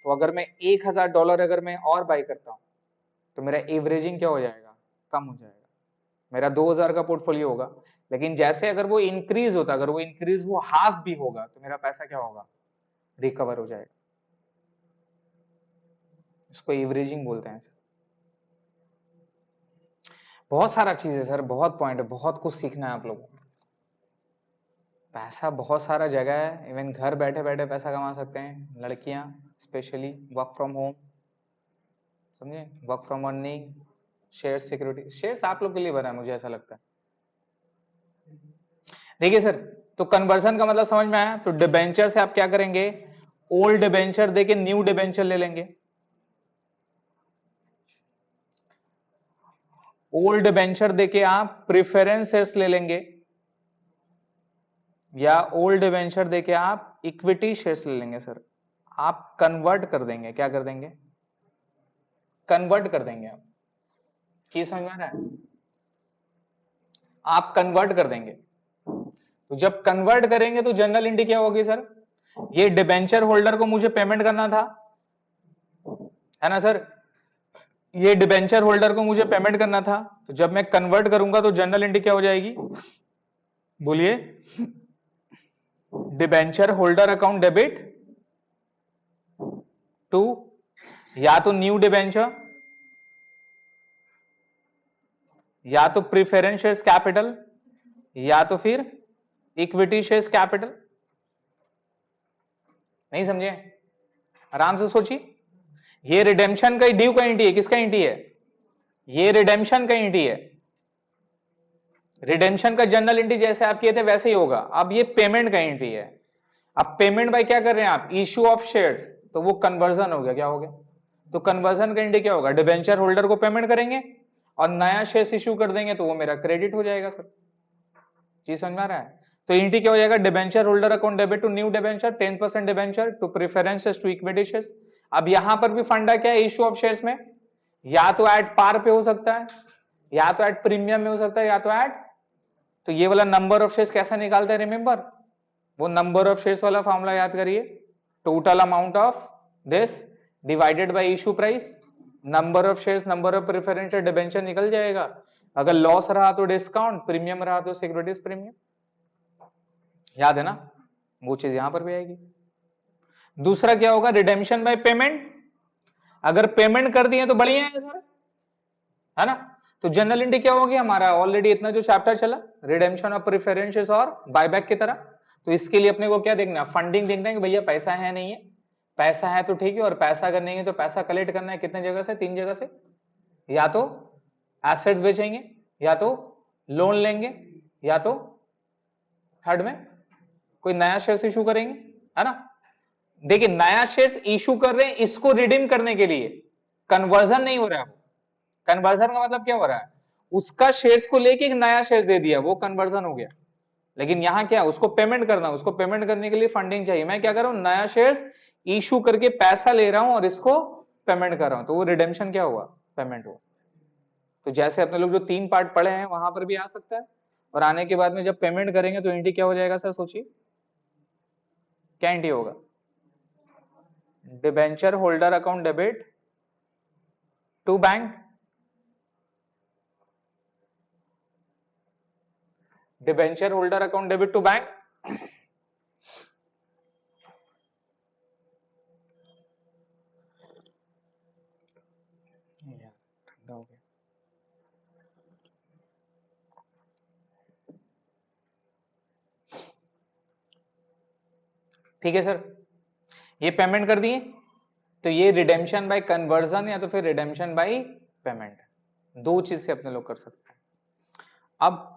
तो अगर मैं $1000 अगर मैं और बाय करता हूं तो मेरा एवरेजिंग क्या हो जाएगा? कम हो जाएगा। मेरा 2000 का पोर्टफोलियो होगा, लेकिन जैसे अगर वो इंक्रीज होता, अगर वो इंक्रीज वो हाफ भी होगा तो मेरा पैसा क्या होगा? रिकवर हो जाएगा। इसको एवरेजिंग बोलते हैं। बहुत सारा चीज है सर, बहुत पॉइंट है, बहुत कुछ सीखना है आप लोगों को। पैसा बहुत सारा जगह है, इवन घर बैठे बैठे पैसा कमा सकते हैं लड़कियां, स्पेशली वर्क फ्रॉम होम, समझे? Work from earning, share security. Shares आप लोग के लिए बना है, मुझे ऐसा लगता है। देखिए सर, तो कन्वर्जन का मतलब समझ में आया। तो डिबेंचर से आप क्या करेंगे? ओल्ड डिबेंचर देके न्यू डिबेंचर ले लेंगे, ओल्ड डिबेंचर देके आप प्रेफरेंसेस ले लेंगे, या ओल्ड डिबेंचर देके आप इक्विटी शेयर्स ले लेंगे। सर आप कन्वर्ट कर देंगे, क्या कर देंगे? कन्वर्ट कर देंगे। आप चीज समझ में आ रहा है? आप कन्वर्ट कर देंगे। तो जब कन्वर्ट करेंगे तो जनरल एंट्री क्या होगी सर? ये डिबेंचर होल्डर को मुझे पेमेंट करना था, है ना सर? ये डिबेंचर होल्डर को मुझे पेमेंट करना था, तो जब मैं कन्वर्ट करूंगा तो जनरल एंट्री क्या हो जाएगी? बोलिए। Debenture holder account debit to, या तो न्यू डिबेंचर, या तो प्रीफरेंस शेयर्स कैपिटल, या तो फिर इक्विटी शेयर्स कैपिटल। नहीं समझे? आराम से सोचिए। ये रिडेम्पशन का ड्यू का एंट्री है, किसका एंट्री है? ये रिडेम्पशन का एंट्री है। रिडेम्पशन का जनरल एंट्री जैसे आप किए थे वैसे ही होगा। अब ये पेमेंट का एंट्री है। अब पेमेंट बाय क्या कर रहे हैं आप? इश्यू ऑफ शेयर्स, तो वो कन्वर्जन हो गया। क्या हो गया? तो कन्वर्जन का एंट्री क्या होगा? डिबेंचर होल्डर को पेमेंट करेंगे और नया शेयर्स इश्यू कर देंगे, तो वो मेरा क्रेडिट हो जाएगा सर। जी समझ में आ रहा है? तो एंट्री क्या हो जाएगा? Debenture holder account debit to new debenture, 10% debenture to preferences to equity shares. अब यहां पर भी फंडा क्या है इश्यू ऑफ शेयर्स में? या तो एट पार पे हो सकता है, या तो एट प्रीमियम में हो सकता है या तो एट, तो ये वाला नंबर ऑफ शेयर्स कैसा निकालते हैं रिमेंबर, वो नंबर ऑफ शेयर्स वाला फॉर्मूला याद करिए, total amount of this divided by issue price, number of shares number of preferential debenture निकल जाएगा, अगर लॉस रहा तो डिस्काउंट, प्रीमियम रहा तो सिक्योरिटीज प्रीमियम, याद है ना, वो चीज यहां पर भी आएगी। दूसरा क्या होगा, रिडेम्पशन बाय पेमेंट, अगर पेमेंट कर दिए तो बढ़िया है सर, है ना, तो जनरल एंट्री क्या होगी हमारा, ऑलरेडी इतना जो चैप्टर चला रिडेम्पशन ऑफ प्रेफरेंसेस और बायबैक की तरह, तो इसके लिए अपने को क्या देखना है, फंडिंग देखना है कि भैया पैसा है नहीं है, पैसा है तो ठीक है, और पैसा अगर नहीं है तो पैसा कलेक्ट करना है कितने जगह से, 3 जगह से, या तो एसेट्स बेचेंगे, या तो लोन लेंगे, या तो थर्ड में कोई नया शेयर्स इशू करेंगे, है ना। देखिए नया शेयर्स इशू कर रहे हैं इसको रिडीम करने के लिए, कन्वर्जन नहीं हो रहा है, कन्वर्जन का मतलब क्या हो रहा है, उसका शेयर्स को लेके एक नया शेयर्स दे दिया, वो कन्वर्जन हो गया, लेकिन यहां क्या, उसको पेमेंट करना, उसको पेमेंट करने के लिए फंडिंग चाहिए, मैं क्या कर रहा हूं, नया शेयर्स इशू करके पैसा ले रहा हूं और इसको पेमेंट कर रहा हूं, तो वो रिडेम्पशन क्या हुआ, पेमेंट हुआ। तो जैसे अपने लोग जो 3 पार्ट पढ़े हैं वहां पर भी आ सकता है, और आने के बाद में जब पेमेंट करेंगे तो एंट्री क्या हो जाएगा सर, सोचिए क्या एंट्री होगा, debenture holder account debit to bank, debenture holder account debit to bank, ठंडा हो गया, ठीक है सर, ये पेमेंट कर दिए, तो ये रिडेम्पशन बाय कन्वर्जन या तो फिर रिडेम्पशन बाय पेमेंट, दो चीज से अपने लोग कर सकते हैं। अब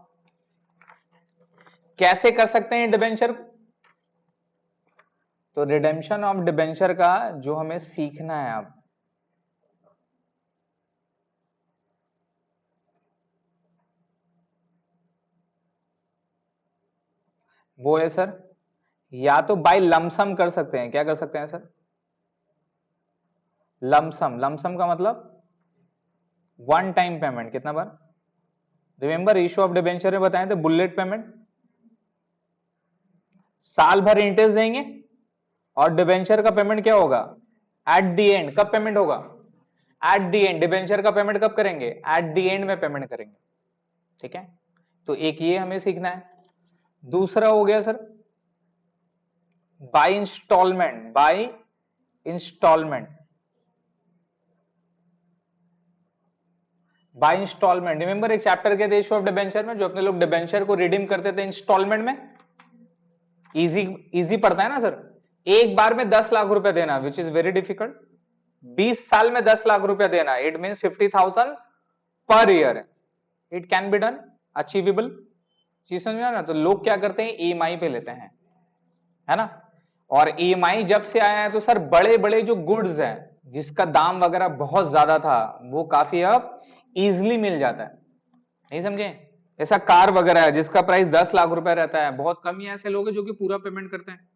कैसे कर सकते हैं डिबेंचर, तो रिडेम्पशन ऑफ डिबेंचर का जो हमें सीखना है अब, वो है सर, या तो बाय लमसम कर सकते हैं, क्या कर सकते हैं सर, लमसम, लमसम का मतलब वन टाइम पेमेंट, कितना बार, रिमेंबर इशू ऑफ डिबेंचर में बताए थे बुलेट पेमेंट, साल भर इंटरेस्ट देंगे और डिबेंचर का पेमेंट क्या होगा, एट द एंड, कब पेमेंट होगा, एट द एंड, डिबेंचर का पेमेंट कब करेंगे, एट द एंड में पेमेंट करेंगे, ठीक है, तो एक ये हमें सीखना है। दूसरा हो गया sir by instalment, by instalment, by instalment, remember एक चैप्टर के थे इशू ऑफ डिबेंचर में, जो अपने लोग डिबेंचर को रिडीम करते थे इंस्टॉलमेंट में, इजी इजी पड़ता है ना सर, एक बार में 10 लाख रुपए देना विच इज वेरी डिफिकल्ट, 20 साल में 10 लाख रुपया देना, it means 50,000 per year, it can be done, achievable, चीज समझ में ना, तो लोग क्या करते हैं ईएमआई पे लेते हैं, है ना, और ईएमआई जब से आया है तो सर बड़े बड़े जो गुड्स हैं जिसका दाम वगैरह बहुत ज्यादा था वो काफी अब इजिली मिल जाता है, नहीं समझे, ऐसा कार वगैरह है जिसका प्राइस 10 लाख रुपए रहता है, बहुत कम ही ऐसे लोग हैं जो कि पूरा पेमेंट करते हैं,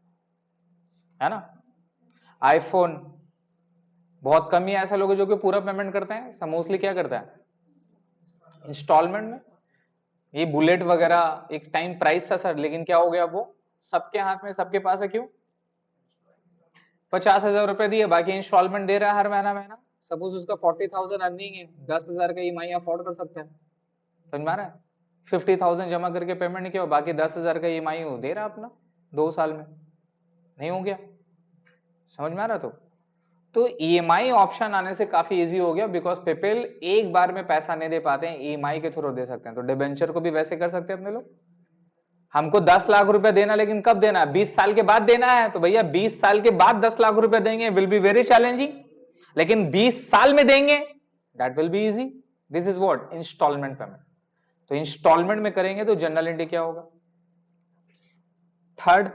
है ना, आईफोन, बहुत कम ही ऐसे लोग हैं जो कि पूरा पेमेंट करते हैं, मोस्टली क्या करता है इंस्टॉलमेंट में, ये बुलेट वगैरह एक टाइम प्राइस था सर, लेकिन क्या हो गया, वो सबके हाथ में, सबके पास है, क्यों, 50,000 रुपए दिए, बाकी इंस्टॉलमेंट दे रहा है हर महीना महीना, सपोज उसका 40,000 अर्निंग है, 10,000 का ईएमआई अफोर्ड कर सकता है, समझ में आ रहा है, 50,000 जमा करके पेमेंट नहीं किया, बाकी 10,000 का ईएमआई वो दे रहा अपना 2 साल में, नहीं हो गया, समझ में आ रहा, तो ईएमआई ऑप्शन आने से काफी इजी हो गया, बिकॉज पीपल एक बार में पैसा नहीं दे पाते हैं, ईएमआई के थ्रू दे सकते हैं, तो डिबेंचर को भी वैसे कर सकते हैं अपने लोग, हमको 10 लाख रुपए देना, लेकिन कब देना है, 20 साल के बाद देना है, तो भैया 20 साल के बाद 10 लाख रुपए देंगे विल बी वेरी चैलेंजिंग, लेकिन 20 साल में देंगे that will be easy, this is what instalment payment, तो इंस्टॉलमेंट में करेंगे तो जनरल एंट्री क्या होगा, third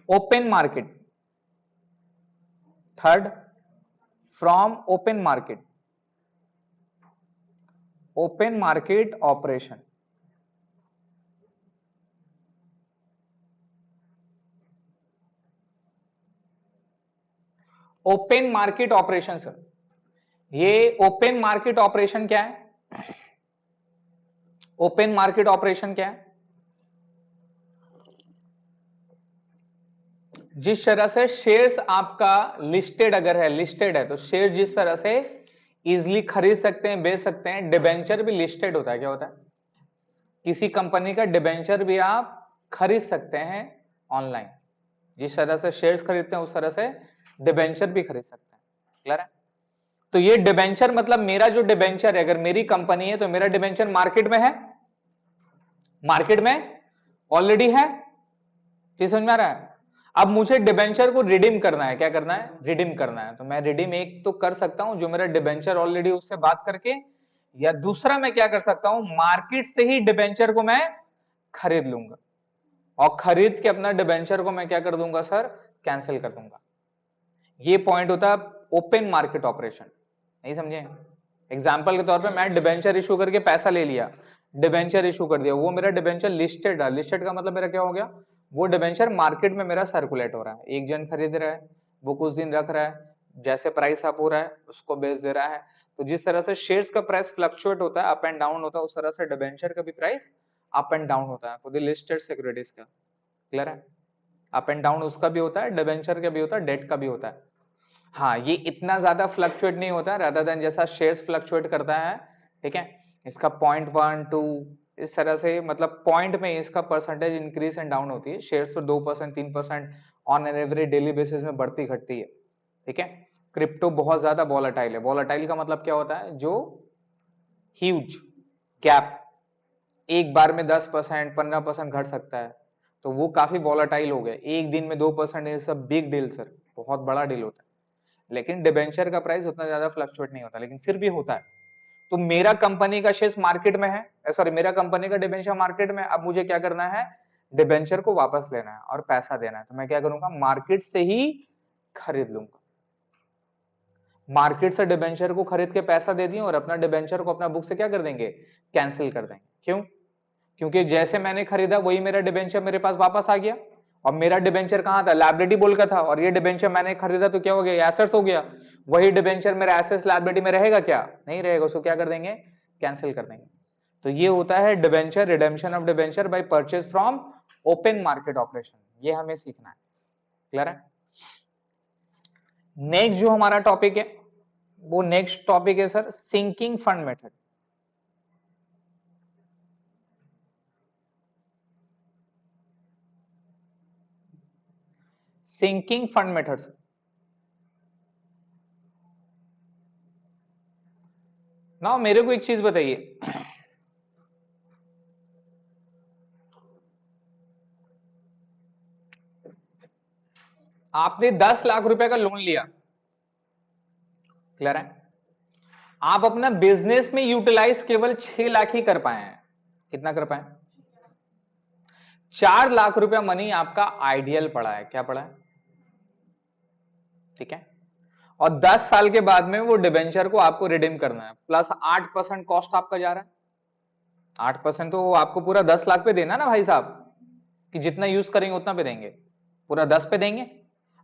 open market, third from open market, open market operation, open market operation sir, ये ओपन मार्केट ऑपरेशन क्या है? ओपन मार्केट ऑपरेशन क्या है? जिस तरह से शेयर्स आपका लिस्टेड अगर है, लिस्टेड है तो शेयर जिस तरह से इजिली खरीद सकते हैं, बेच सकते हैं, डिबेंचर भी लिस्टेड होता है। क्या होता है? किसी कंपनी का डिबेंचर भी आप खरीद सकते हैं ऑनलाइन। जिस तरह से शेयर्स खरीदते हैं उस तरह से डिबेंचर भी खरीद सकते हैं। क्लियर है? तो ये डिबेंचर मतलब मेरा जो डिबेंचर है, अगर मेरी कंपनी है तो मेरा डिबेंचर मार्केट में है, मार्केट में ऑलरेडी है। चीज समझ में आ रहा है? अब मुझे डिबेंचर को रिडीम करना है। क्या करना है? रिडीम करना है। तो मैं रिडीम एक तो कर सकता हूं जो मेरा डिबेंचर ऑलरेडी उससे बात करके, या दूसरा मैं क्या कर सकता हूं, मार्केट से ही डिबेंचर को मैं खरीद लूंगा और खरीद के अपना डिबेंचर को मैं क्या कर दूंगा सर? कैंसिल कर दूंगा। ये पॉइंट होता है ओपन मार्केट ऑपरेशन। नहीं समझे? एग्जाम्पल के तौर पे मैं डिबेंचर इशू करके पैसा ले लिया, डिबेंचर इशू कर दिया, वो मेरा डिबेंचर लिस्टेड है। लिस्टेड का मतलब मेरा क्या हो गया? वो डिबेंचर मार्केट में मेरा सर्कुलेट हो रहा है, एक जन खरीद रहा है, वो कुछ दिन रख रहा है, जैसे प्राइस अप हो रहा है उसको बेच दे रहा है। तो जिस तरह से शेयर्स का प्राइस फ्लक्चुएट होता है, अप एंड डाउन होता है, उस तरह से डिबेंचर का भी प्राइस अप एंड डाउन होता है फॉर द लिस्टेड सिक्योरिटीज का। क्लियर है? अप एंड डाउन उसका भी होता है, डिबेंचर का भी होता है, डेट का भी होता है। हाँ, ये इतना ज्यादा फ्लक्चुएट नहीं होता रादर देन जैसा शेयर्स फ्लक्चुएट करता है। ठीक है? इसका 0.1 2 इस तरह से, मतलब पॉइंट में इसका परसेंटेज इंक्रीज एंड डाउन होती है। शेयर्स तो 2% 3% on an average daily basis में बढ़ती घटती है। ठीक है? क्रिप्टो बहुत ज्यादा वॉलेटाइल है। वॉलेटाइल का मतलब क्या होता है? जो ह्यूज गैप, एक बार में 10% 15% घट सकता है, तो वो काफी वॉलेटाइल हो गया। एक दिन में 2% ये सब बिग डील सर, बहुत बड़ा डील होता है। लेकिन डिबेंचर का प्राइस उतना ज्यादा फ्लक्चुएट नहीं होता, लेकिन फिर भी होता है। तो मेरा कंपनी का शेयर मार्केट में है, सॉरी मेरा कंपनी का डिबेंचर मार्केट में, अब मुझे क्या करना है? डिबेंचर को वापस लेना है और पैसा देना है। तो मैं क्या करूंगा? मार्केट से ही खरीद लूंगा। मार्केट से डिबेंचर को खरीद के पैसा दे दिए और अपना डिबेंचर को अपना बुक से क्या कर देंगे? कैंसिल कर देंगे। क्यों? क्योंकि जैसे मैंने खरीदा वही मेरा डिबेंचर मेरे पास वापस आ गया। और मेरा डिबेंचर कहां था? लायबिलिटी बोल का था, और ये डिबेंचर मैंने खरीदा तो क्या हो गया? एसेट्स हो गया। वही डिबेंचर मेरा एसेट्स लायबिलिटी में रहेगा क्या? नहीं रहेगा। उसको क्या कर देंगे? कैंसिल कर देंगे। तो ये होता है debenture, redemption of debenture by purchase from open market operation. ये हमें सीखना है। क्लियर है? नेक्स्ट जो हमारा टॉपिक है, वो नेक्स्ट टॉपिक है sir sinking fund method. Sinking fund methods. ना मेरे को एक चीज बताइए, आपने 10 लाख रुपए का लोन लिया। क्लियर है? आप अपना बिजनेस में यूटिलाइज केवल 6 लाख ही कर पाए हैं। कितना कर पाए? 4 लाख रुपया मनी आपका आइडियल पड़ा है। क्या पड़ा है? ठीक है? और 10 साल के बाद में वो डिबेंचर को आपको रिडीम करना है, प्लस 8% कॉस्ट आपका जा रहा है। 8% तो आपको पूरा 10 लाख पे देना ना भाई साहब, कि जितना यूज करेंगे उतना पे देंगे। पूरा 10 पे देंगे।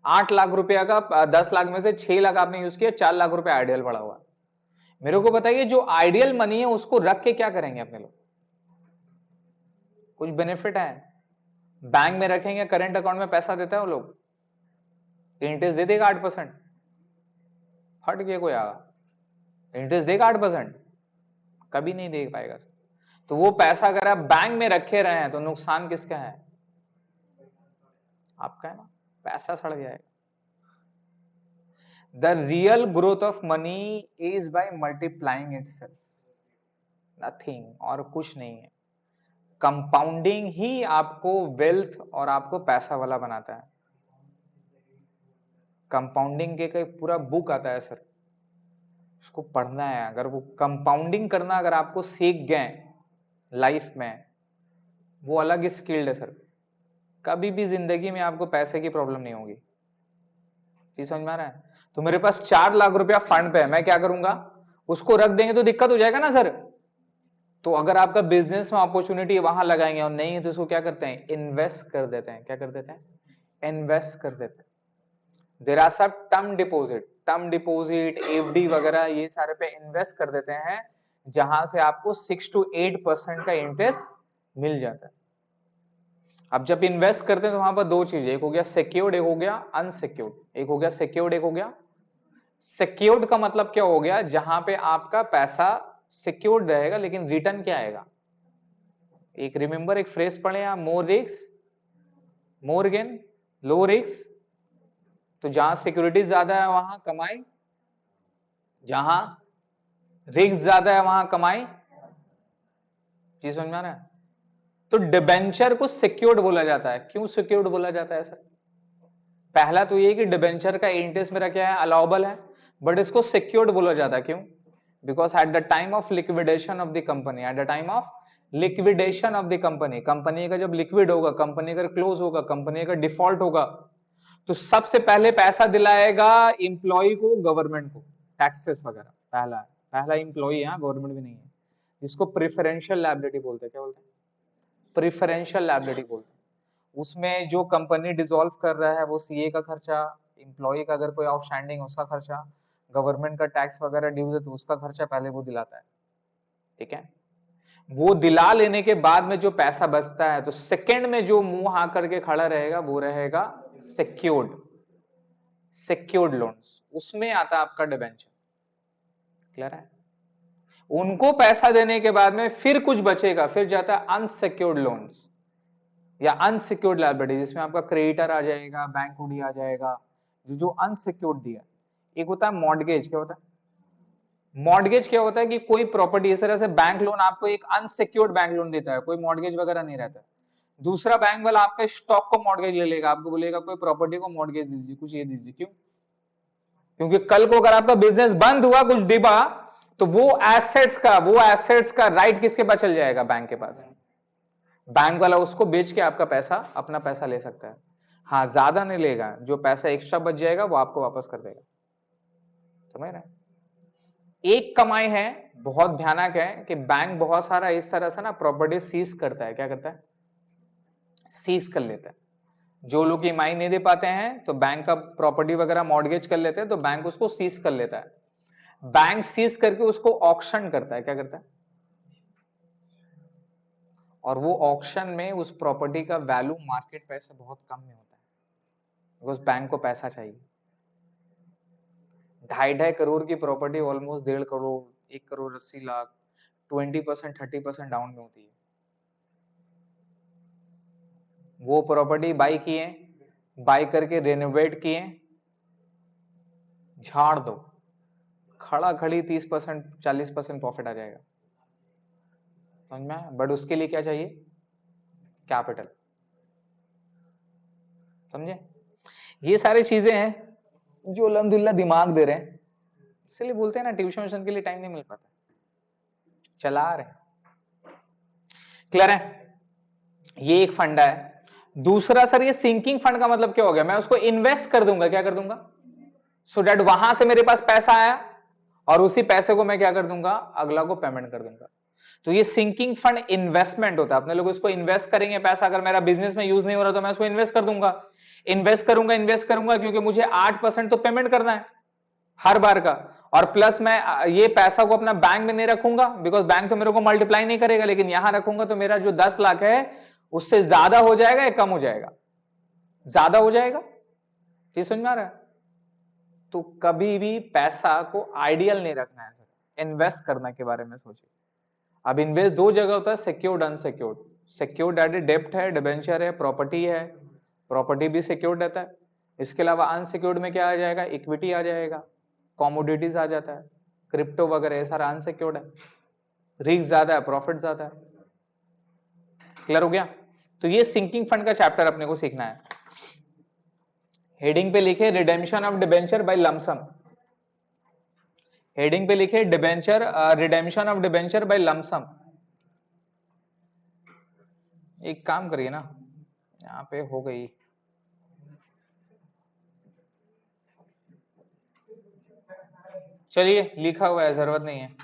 8 लाख रुपया का 10 लाख में से 6 लाख आपने यूज किया, 4 लाख रुपया आइडियल पड़ा हुआ। मेरे को बताइए जो आइडियल मनी है उसको रख के क्या करेंगे अपने लोग? कुछ बेनिफिट है? बैंक में रखेंगे, करंट अकाउंट में पैसा देता है वो लोग, इंटरेस्ट दे देगा 8%। फट गया कोई आगा, इंटरेस्ट देगा 8%? कभी नहीं दे पाएगा। तो वो पैसा अगर आप बैंक में रखे रहे हैं तो नुकसान किसका है? आपका है ना, पैसा सड़ जाएगा। The real growth of money is by multiplying itself, nothing, और कुछ नहीं है। कंपाउंडिंग ही आपको वेल्थ और आपको पैसा वाला बनाता है। कंपाउंडिंग के पूरा बुक आता है सर, उसको पढ़ना है। अगर वो कंपाउंडिंग करना अगर आपको सीख गए लाइफ में, वो अलग स्किल्ड है सर। कभी भी जिंदगी में आपको पैसे की प्रॉब्लम नहीं होगी। चीज समझ में आ रहा है? तो मेरे पास 4 लाख रुपया फंड पे है, मैं क्या करूंगा? उसको रख देंगे तो दिक्कत हो जाएगा ना सर। तो अगर आपका बिजनेस में अपॉर्चुनिटी वहां लगाएंगे और नहीं है तो उसको क्या करते हैं? इन्वेस्ट कर देते हैं। क्या कर देते हैं? इन्वेस्ट कर देते हैं। देयर आर सब term deposit, term deposit, FD वगैरह ये सारे पे इन्वेस्ट कर देते हैं, जहां से आपको 6 to 8% का इंटरेस्ट मिल जाता है। अब जब इन्वेस्ट करते हैं तो वहां पर दो चीजें, एक हो गया सिक्योर्ड, एक हो गया अनसिक्योर्ड। एक हो गया सिक्योर्ड, एक हो गया सिक्योर्ड। का मतलब क्या हो गया, जहां पे आपका पैसा सिक्योर्ड रहेगा लेकिन रिटर्न क्या आएगा। एक रिमेंबर एक फ्रेज पढ़े आप, मोर रिस्क मोर गेन लो रिस्क। तो जहां सिक्योरिटी ज्यादा है वहां कमाई, जहां रिस्क ज्यादा है वहां कमाई। जी समझ में आ रहा है। तो डिबेंचर को सिक्योर्ड बोला जाता है। क्यों सिक्योर्ड बोला जाता है सर? पहला तो ये कि डिबेंचर का इंटरेस्ट मेरा क्या है, अलाउबल है, बट इसको सिक्योर्ड बोला जाता है। क्यों? Because at the time of liquidation of the company, eight the time of liquidation of the company, company का जब लिक्विड होगा, कंपनी का क्लोज होगा, कंपनी का डिफॉल्ट होगा, तो सबसे पहले पैसा दिलाएगा इंप्लॉय को, गवर्नमेंट को, टैक्सेस वगैरह। पहला पहला इंप्लॉय, यहाँ गवर्नमेंट भी नहीं है, जिसको प्रिफरेंशियल लायबिलिटी बोलते हैं। क्या बोलते हैं? प्रिफरेंशियल लायबिलिटी बोलते हैं। उसमें जो कंपनी डिसॉल्व कर रहा है वो सीए का खर्चा, इंप्लॉय का अगर कोई आउटस्टैंडिंग उसका खर्चा, गवर्नमेंट का टैक्स वगैरह ड्यूज है तो उसका खर्चा पहले वो दिलाता है। ठीक है, वो दिला लेने के बाद में जो पैसा बचता है, तो सेकंड में जो मुंह आ करके खड़ा रहेगा वो रहेगा सिक्योर्ड, सिक्योर्ड लोन्स। उसमें आता है आपका डिबेंचर। क्लियर है? उनको पैसा देने के बाद में फिर कुछ बचेगा, फिर जाता है अनसिक्योर्ड लोन्स या अनसिक्योर्ड लायबिलिटी, जिसमें आपका क्रेडिटर आ जाएगा, बैंक ओडी आ जाएगा, जो अनसिक्योर्ड दिया। एक होता है मॉर्गेज। क्या होता है मॉर्गेज? क्या होता है कि कोई प्रॉपर्टी, इस तरह से बैंक लोन आपको एक अनसिक्योर्ड बैंक लोन देता है, कोई मॉर्गेज वगैरह नहीं रहता है। दूसरा बैंक वाला आपका स्टॉक को मॉर्गेज ले लेगा, आपको बोलेगा कोई प्रॉपर्टी को मॉर्गेज दीजिए, कुछ ये दीजिए। क्यों? क्योंकि कल को अगर आपका बिजनेस बंद हुआ, कुछ डिबा, तो वो एसेट्स का राइट किसके पास चल जाएगा? बैंक के पास। बैंक वाला उसको बेच के आपका पैसा, अपना पैसा ले सकता है। हाँ, ज्यादा नहीं लेगा, जो पैसा एक्स्ट्रा बच जाएगा वो आपको वापस कर देगा। समझ रहे हैं? एक कमाई है, बहुत भयानक है, कि बैंक बहुत सारा इस तरह से ना प्रॉपर्टी सीज करता है। क्या करता है? सीज कर लेता है। जो लोग ईएमआई नहीं दे पाते हैं तो बैंक का प्रॉपर्टी वगैरह मॉर्गेज कर लेते हैं, तो बैंक उसको सीज कर लेता है। बैंक सीज करके उसको ऑक्शन करता है। क्या करता है? और वो ऑक्शन में उस प्रॉपर्टी का वैल्यू मार्केट प्राइस से बहुत कम में होता है, बिकॉज बैंक को पैसा चाहिए। 2.5 करोड़ की property almost 1.5 crore, 1 crore 80 lakh, 20% 30% down में होती है। वो प्रॉपर्टी बाई किए, बाई करके रेनोवेट किए, झाड़ दो, खड़ा खड़ी 30% 40% प्रॉफिट आ जाएगा। समझ में आया? बट उसके लिए क्या चाहिए? कैपिटल। समझे? ये सारी चीजें हैं जो अल्हम्दुलिल्लाह दिमाग दे रहे हैं, इसलिए बोलते हैं ना ट्यूशन व्यूशन के लिए टाइम नहीं मिल पाता, चला रहे हैं। क्लियर है? ये एक फंडा है। दूसरा सर, ये सिंकिंग फंड का मतलब क्या हो गया? मैं उसको इन्वेस्ट कर दूंगा। क्या कर दूंगा? सो दैट वहां से मेरे पास पैसा आया और उसी पैसे को मैं क्या कर दूंगा? अगला को पेमेंट कर दूंगा। तो ये सिंकिंग फंड इन्वेस्टमेंट होता है। अपने लोग इसको इन्वेस्ट करेंगे पैसा, अगर मेरा बिजनेस में यूज नहीं हो रहा तो मैं इसको इन्वेस्ट कर दूंगा। इन्वेस्ट करूंगा क्योंकि मुझे 8% तो पेमेंट करना है हर बार का, और प्लस मैं ये पैसा को अपना बैंक में नहीं रखूंगा, बिकॉज बैंक तो मेरे को मल्टीप्लाई नहीं करेगा, लेकिन यहां रखूंगा तो मेरा जो 10 लाख है उससे ज्यादा हो जाएगा या कम हो जाएगा? ज्यादा हो जाएगा। चीज समझ में आ रहा है? तो कभी भी पैसा को आइडियल नहीं रखना है सर, इन्वेस्ट करने के बारे में सोचिए। अब इन्वेस्ट दो जगह होता है, सिक्योर्ड अनसिक्योर्ड। सिक्योर्ड एट डेप्ट है, डिबेंचर है, प्रॉपर्टी है, प्रॉपर्टी भी सिक्योर्ड रहता है। इसके अलावा अनसिक्योर्ड में क्या आ जाएगा? इक्विटी आ जाएगा, कॉमोडिटीज आ जाता है, क्रिप्टो वगैरह, सारा अनसिक्योर्ड है, रिस्क ज्यादा है, प्रॉफिट ज्यादा है। क्लियर हो गया? तो ये सिंकिंग फंड का चैप्टर अपने को सीखना है। हेडिंग पे लिखे redemption of debenture by lump sum. Heading पे लिखे debenture, redemption of debenture by lump sum. एक काम करिए ना, यहाँ पे हो गई, चलिए लिखा हुआ है, जरूरत नहीं है।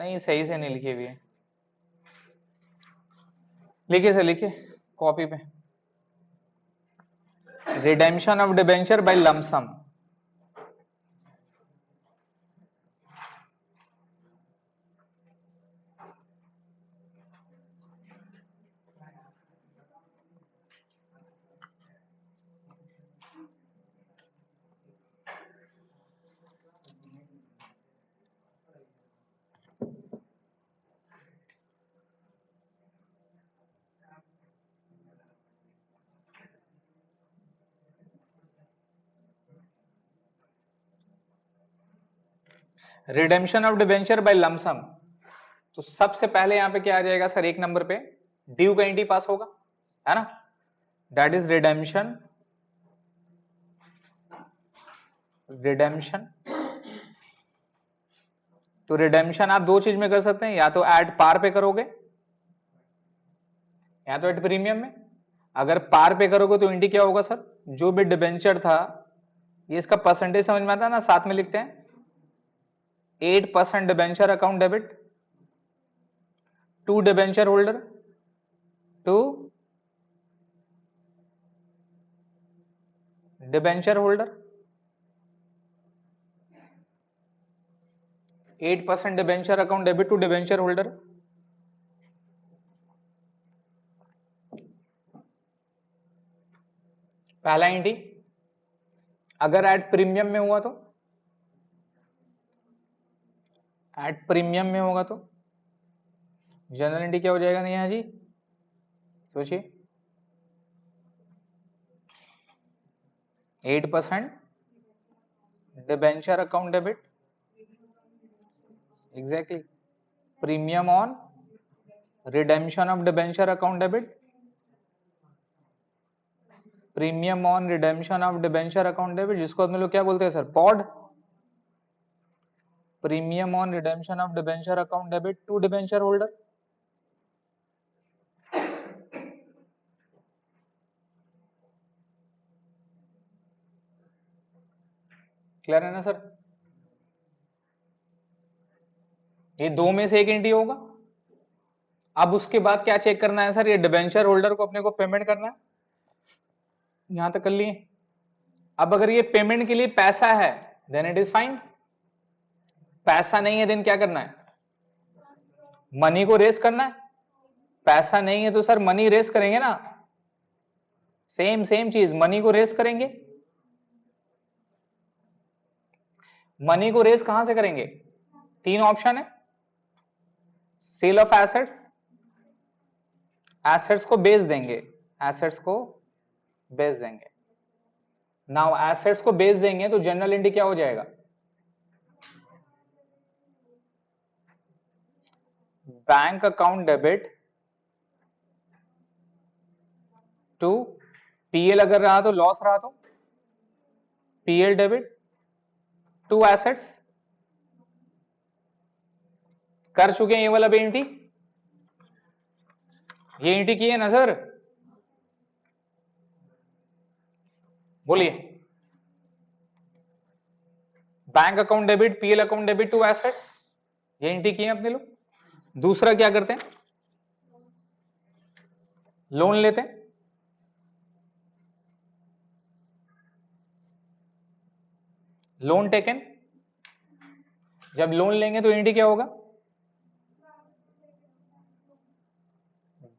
नहीं सही से नहीं लिखी हुई है, लिखिए सर लिखिए कॉपी पे, redemption of debenture by lump sum. Redemption of debenture by lump sum, तो सबसे पहले यहां पे क्या आ जाएगा सर, एक नंबर पे ड्यू का एंटी पास होगा, है ना, दैट इज रिडेम्पशन, रिडेम्पशन। तो रिडेम्पशन आप दो चीज में कर सकते हैं, या तो एट पार पे करोगे या तो एट प्रीमियम में। अगर पार पे करोगे तो इंडी क्या होगा सर, जो भी डिबेंचर था, ये इसका परसेंटेज समझ में आता है ना, साथ में लिखते हैं 8% debenture account debit to debenture holder to debenture holder, 8% debenture account debit to debenture holder. पहला एंटी, अगर एट प्रीमियम में हुआ तो, एट प्रीमियम में होगा तो जनरल एंटी क्या हो जाएगा नेहा जी, सोचिए, 8% debenture account debit, exactly, premium on redemption of debenture account debit, premium on redemption of debenture account debit, जिसको अपने लोग क्या बोलते हैं sir, POD, premium on redemption of debenture account debit to debenture holder. Clear है ना sir, ये दो में से एक एंट्री होगा। अब उसके बाद क्या चेक करना है सर, ये डिबेंचर होल्डर को अपने को पेमेंट करना है, यहां तक कर लिए। अब अगर ये पेमेंट के लिए पैसा है देन इट इज फाइन, पैसा नहीं है देन क्या करना है, मनी को रेस करना है। पैसा नहीं है तो सर मनी रेस करेंगे ना, सेम सेम चीज, मनी को रेस करेंगे। मनी को रेस कहां से करेंगे, तीन ऑप्शन है, सेल ऑफ एसेट्स, एसेट्स को बेच देंगे, एसेट्स को बेच देंगे। नाउ एसेट्स को बेच देंगे तो जनरल एंट्री क्या हो जाएगा, bank account debit to PL, अगर रहा तो लॉस रहा तो पीएल डेबिट टू एसेट्स। कर चुके हैं ये वाला भी एंट्री, ये एंट्री की है ना सर, बोलिए, bank account debit PL account debit to assets, ये एंट्री की है अपने लोग। दूसरा क्या करते हैं, लोन लेते हैं, लोन टेकन, जब लोन लेंगे तो एंट्री क्या होगा,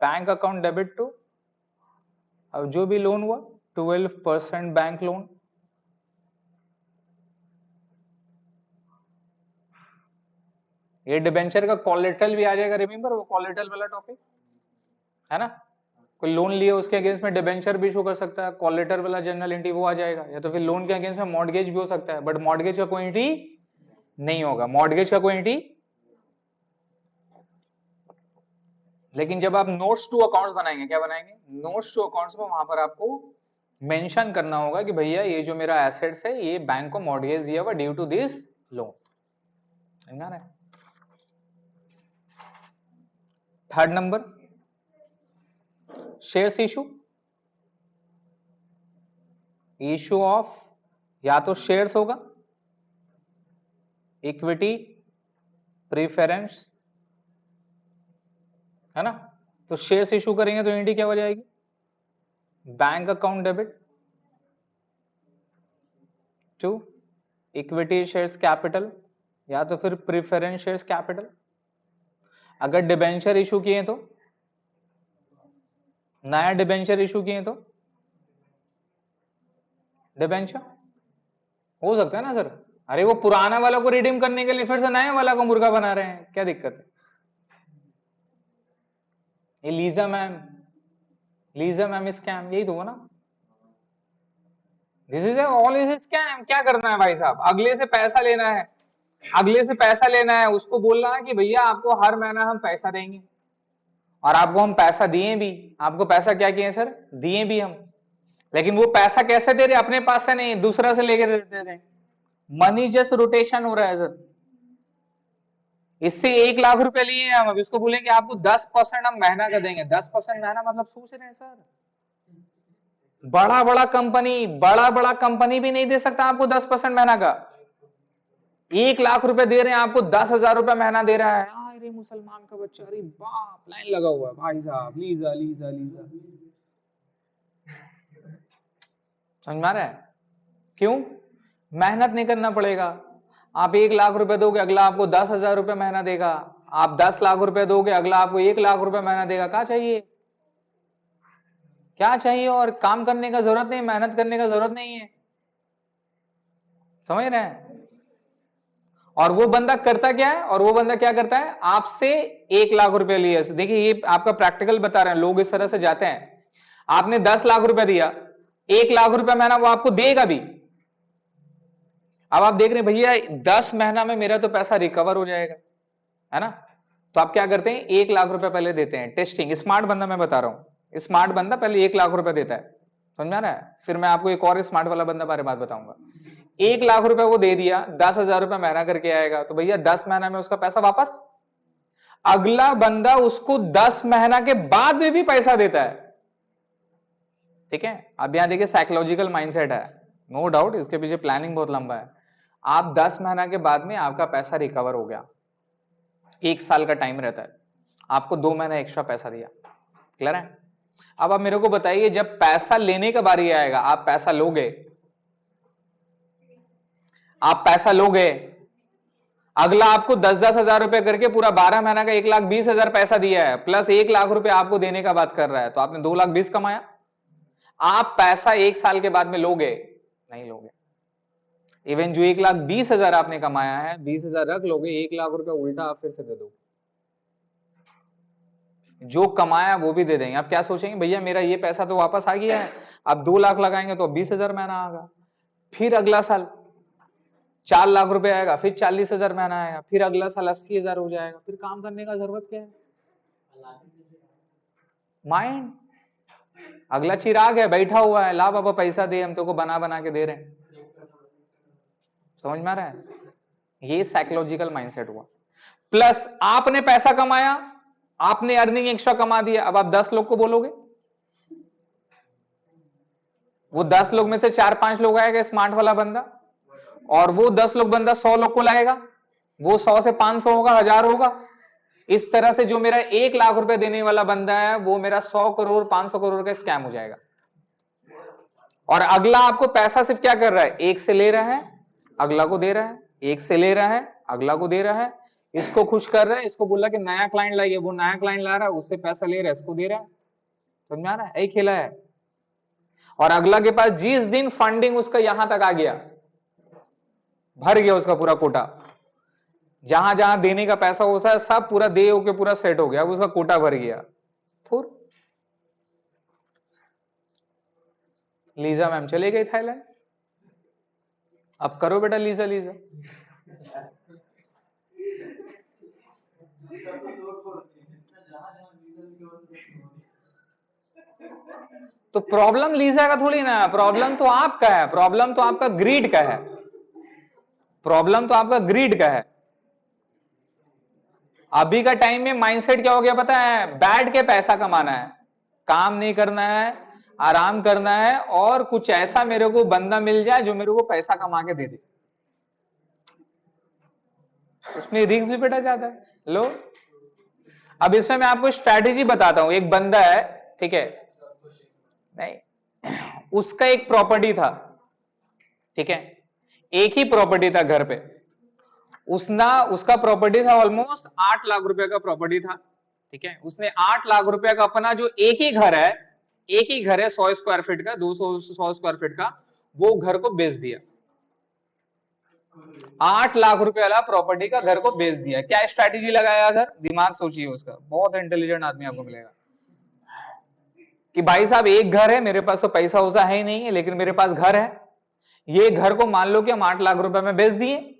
बैंक अकाउंट डेबिट टू, अब जो भी लोन हुआ 12% बैंक लोन, ये डिबेंचर का कोलेटरल भी आ जाएगा, रिमेंबर वो कोलेटरल वाला टॉपिक है ना, कोई लोन लिया उसके अगेंस्ट में डिबेंचर भी इशू कर सकता है, कोलेटर वाला जनरल एंट्री वो आ जाएगा, या तो फिर लोन के अगेंस्ट में मॉर्गेज भी हो सकता है, बट मॉर्गेज का कोई एंट्री नहीं होगा, मॉर्गेज का कोई एंट्री। लेकिन जब आप नोट्स टू अकाउंट्स बनाएंगे, क्या बनाएंगे, नोट्स टू अकाउंट्स में वहां पर आपको मेंशन करना होगा कि भैया ये जो मेरा एसेट्स है ये बैंक को मॉर्गेज दिया हुआ ड्यू टू दिस लोन, समझा रहे। Third number, shares issue, issue of या तो शेयर्स होगा, इक्विटी, प्रीफरेंस है ना। तो शेयर्स इशू करेंगे तो एंट्री क्या हो जाएगी, bank account debit to equity shares capital या तो फिर प्रेफरेंस शेयर्स कैपिटल। अगर डिबेंचर इशू किए तो, नया डिबेंचर इशू किए तो डिबेंचर हो सकता है ना सर। अरे वो पुराना वाला को रिडीम करने के लिए फिर से नया वाला को मुर्गा बना रहे हैं, क्या दिक्कत है। ये लीजा मैम स्कैम यही तो हो ना, this is all is scam. क्या करना है भाई साहब, अगले से पैसा लेना है, अगले से पैसा लेना है, उसको बोलना है कि भैया आपको हर महीना हम पैसा देंगे, और आपको हम पैसा दिए भी। आपको पैसा क्या किए सर, दिए भी हम, लेकिन वो पैसा कैसे दे रहे, अपने पास से नहीं दूसरा से लेके दे रहे हैं। मनी जस्ट रोटेशन हो रहा है सर। इससे 1 लाख रुपए लिए हम, अब इसको बोलेंगे आपको 10% हम महीना का देंगे। 10% महीना मतलब सोच रहे हैं सर, बड़ा बड़ा कंपनी भी नहीं दे सकता आपको 10% महीना का। 1 लाख रुपए दे रहे हैं आपको, 10,000 रुपए महीना दे रहा है। अरे मुसलमान का बच्चा, अरे बाप, लाइन लगा हुआ है भाई साहब, लीजा लीजा लीजा। समझ में आ रहा है, क्यों, मेहनत नहीं करना पड़ेगा। आप 1 लाख रुपए दोगे, अगला आपको 10,000 रुपए महीना देगा। आप 10 लाख रुपए दोगे, अगला आपको 1 लाख रुपए महीना देगा। क्या चाहिए, क्या चाहिए, और काम करने का जरूरत नहीं, मेहनत करने का जरूरत नहीं है। समझ रहे हैं। और वो बंदा करता क्या है, और वो बंदा क्या करता है, आपसे 1 लाख रुपए लिए। देखिए ये आपका प्रैक्टिकल बता रहे हैं, लोग इस तरह से जाते हैं। आपने 10 लाख रुपए दिया, 1 लाख रुपए महीना वो आपको देगा भी। अब आप देख रहे हैं भैया 10 महीना में मेरा तो पैसा रिकवर हो जाएगा, है ना। तो आप क्या करते हैं, 1 लाख रुपए पहले देते हैं, टेस्टिंग। स्मार्ट बंदा मैं बता रहा हूं, स्मार्ट बंदा पहले 1 लाख रुपए देता है। समझ में आ रहा है। फिर मैं आपको एक और स्मार्ट वाला बंदा बारे बात बताऊंगा। 1 लाख रुपए वो दे दिया, 10,000 रुपए महीना करके आएगा, तो भैया 10 महीना में उसका पैसा वापस। अगला बंदा उसको 10 महीना के बाद में भी पैसा देता है। ठीक है, अब यहां देखिए साइकोलॉजिकल माइंडसेट है, नो डाउट इसके पीछे प्लानिंग बहुत लंबा है। आप 10 महीना के बाद में आपका पैसा रिकवर हो गया, 1 साल का टाइम रहता है, आपको 2 महीना एक्स्ट्रा पैसा दिया। क्लियर है। अब आप मेरे को बताइए, जब पैसा लेने का बारी आएगा, आप पैसा लोगे, आप पैसा लोगे, अगला आपको 10-10 हजार रुपए करके पूरा 12 महीना का 1,20,000 पैसा दिया है, प्लस 1 लाख रुपए आपको देने का बात कर रहा है, तो आपने 2,20,000 कमाया। आप पैसा 1 साल के बाद में लोगे, नहीं लोगे। इवन जो 1,20,000 आपने कमाया है, 20,000 रख लोगे, 1 लाख रुपए उल्टा आप फिर से दे दो। जो कमाया वो भी दे देंगे। आप क्या सोचेंगे, भैया मेरा ये पैसा तो वापस आ गया है, अब 2 लाख लगाएंगे तो 20,000 महीना आएगा। फिर अगला साल 4 लाख रुपए आएगा, फिर 40,000 महीना आएगा, फिर अगला साल 80,000 हो जाएगा। फिर काम करने का जरूरत क्या है, माइंड। अगला चिराग है, बैठा हुआ है, ला बाबा पैसा दे, हम तो बना बना के दे रहे हैं। समझ में आ रहा है, ये साइकोलॉजिकल माइंडसेट हुआ। प्लस आपने पैसा कमाया, आपने अर्निंग एक्स्ट्रा कमा दिया, अब आप 10 लोग को बोलोगे, वो 10 लोग में से 4-5 लोग आएगा स्मार्ट वाला बंदा, और वो 10 लोग बंदा 100 लोग को लाएगा, वो 100 से 500 होगा, 1000 होगा। इस तरह से जो मेरा 1 लाख रुपए देने वाला बंदा है, वो मेरा 100 करोड़ 500 करोड़ का स्कैम हो जाएगा। और अगला आपको पैसा सिर्फ क्या कर रहा है, एक से ले रहा है, अगला को दे रहा है, एक से ले रहा है, अगला को दे रहा है, इसको खुश कर रहा है, इसको बोला कि नया क्लाइंट लाइए, वो नया क्लाइंट ला रहा है, उससे पैसा ले रहा है, इसको दे रहा है। समझ में आ रहा है, यही खेला है। और अगला के पास जिस दिन फंडिंग उसका यहां तक आ गया, भर गया उसका पूरा कोटा, जहां जहां देने का पैसा हो सा सब पूरा दे होके पूरा सेट हो गया, अब उसका कोटा भर गया। फिर लीजा मैम चले गई थाईलैंड, अब करो बेटा लीजा लीजा। तो प्रॉब्लम लीजा का थोड़ी ना, प्रॉब्लम तो आपका है, प्रॉब्लम तो आपका ग्रीड का है, प्रॉब्लम तो आपका ग्रीड का है। अभी का टाइम में माइंडसेट क्या हो गया पता है, बैठ के पैसा कमाना है, काम नहीं करना है, आराम करना है, और कुछ ऐसा मेरे को बंदा मिल जाए जो मेरे को पैसा कमा के दे दे, उसमें रिस्क भी बेटा ज्यादा है। लो अब इसमें मैं आपको स्ट्रैटेजी बताता हूं। एक बंदा है, ठीक है, नहीं, उसका एक प्रॉपर्टी था, ठीक है, एक ही प्रॉपर्टी था घर पे। उसका प्रॉपर्टी था ऑलमोस्ट 8 लाख रुपए का प्रॉपर्टी था, ठीक है। उसने 8 लाख रुपए का अपना जो एक ही घर है, 100 स्क्वायर फीट का, 200 स्क्वायर फीट का, वो घर को बेच दिया। 8 लाख रुपए वाला प्रॉपर्टी का घर को बेच दिया। क्या स्ट्रैटेजी लगाया अगर? दिमाग सोचिए उसका, बहुत इंटेलिजेंट आदमी आपको मिलेगा। कि भाई साहब एक घर है, मेरे पास तो पैसा वैसा है ही नहीं है, लेकिन मेरे पास घर है। ये घर को मान लो कि हम 8 लाख रुपए में बेच दिए,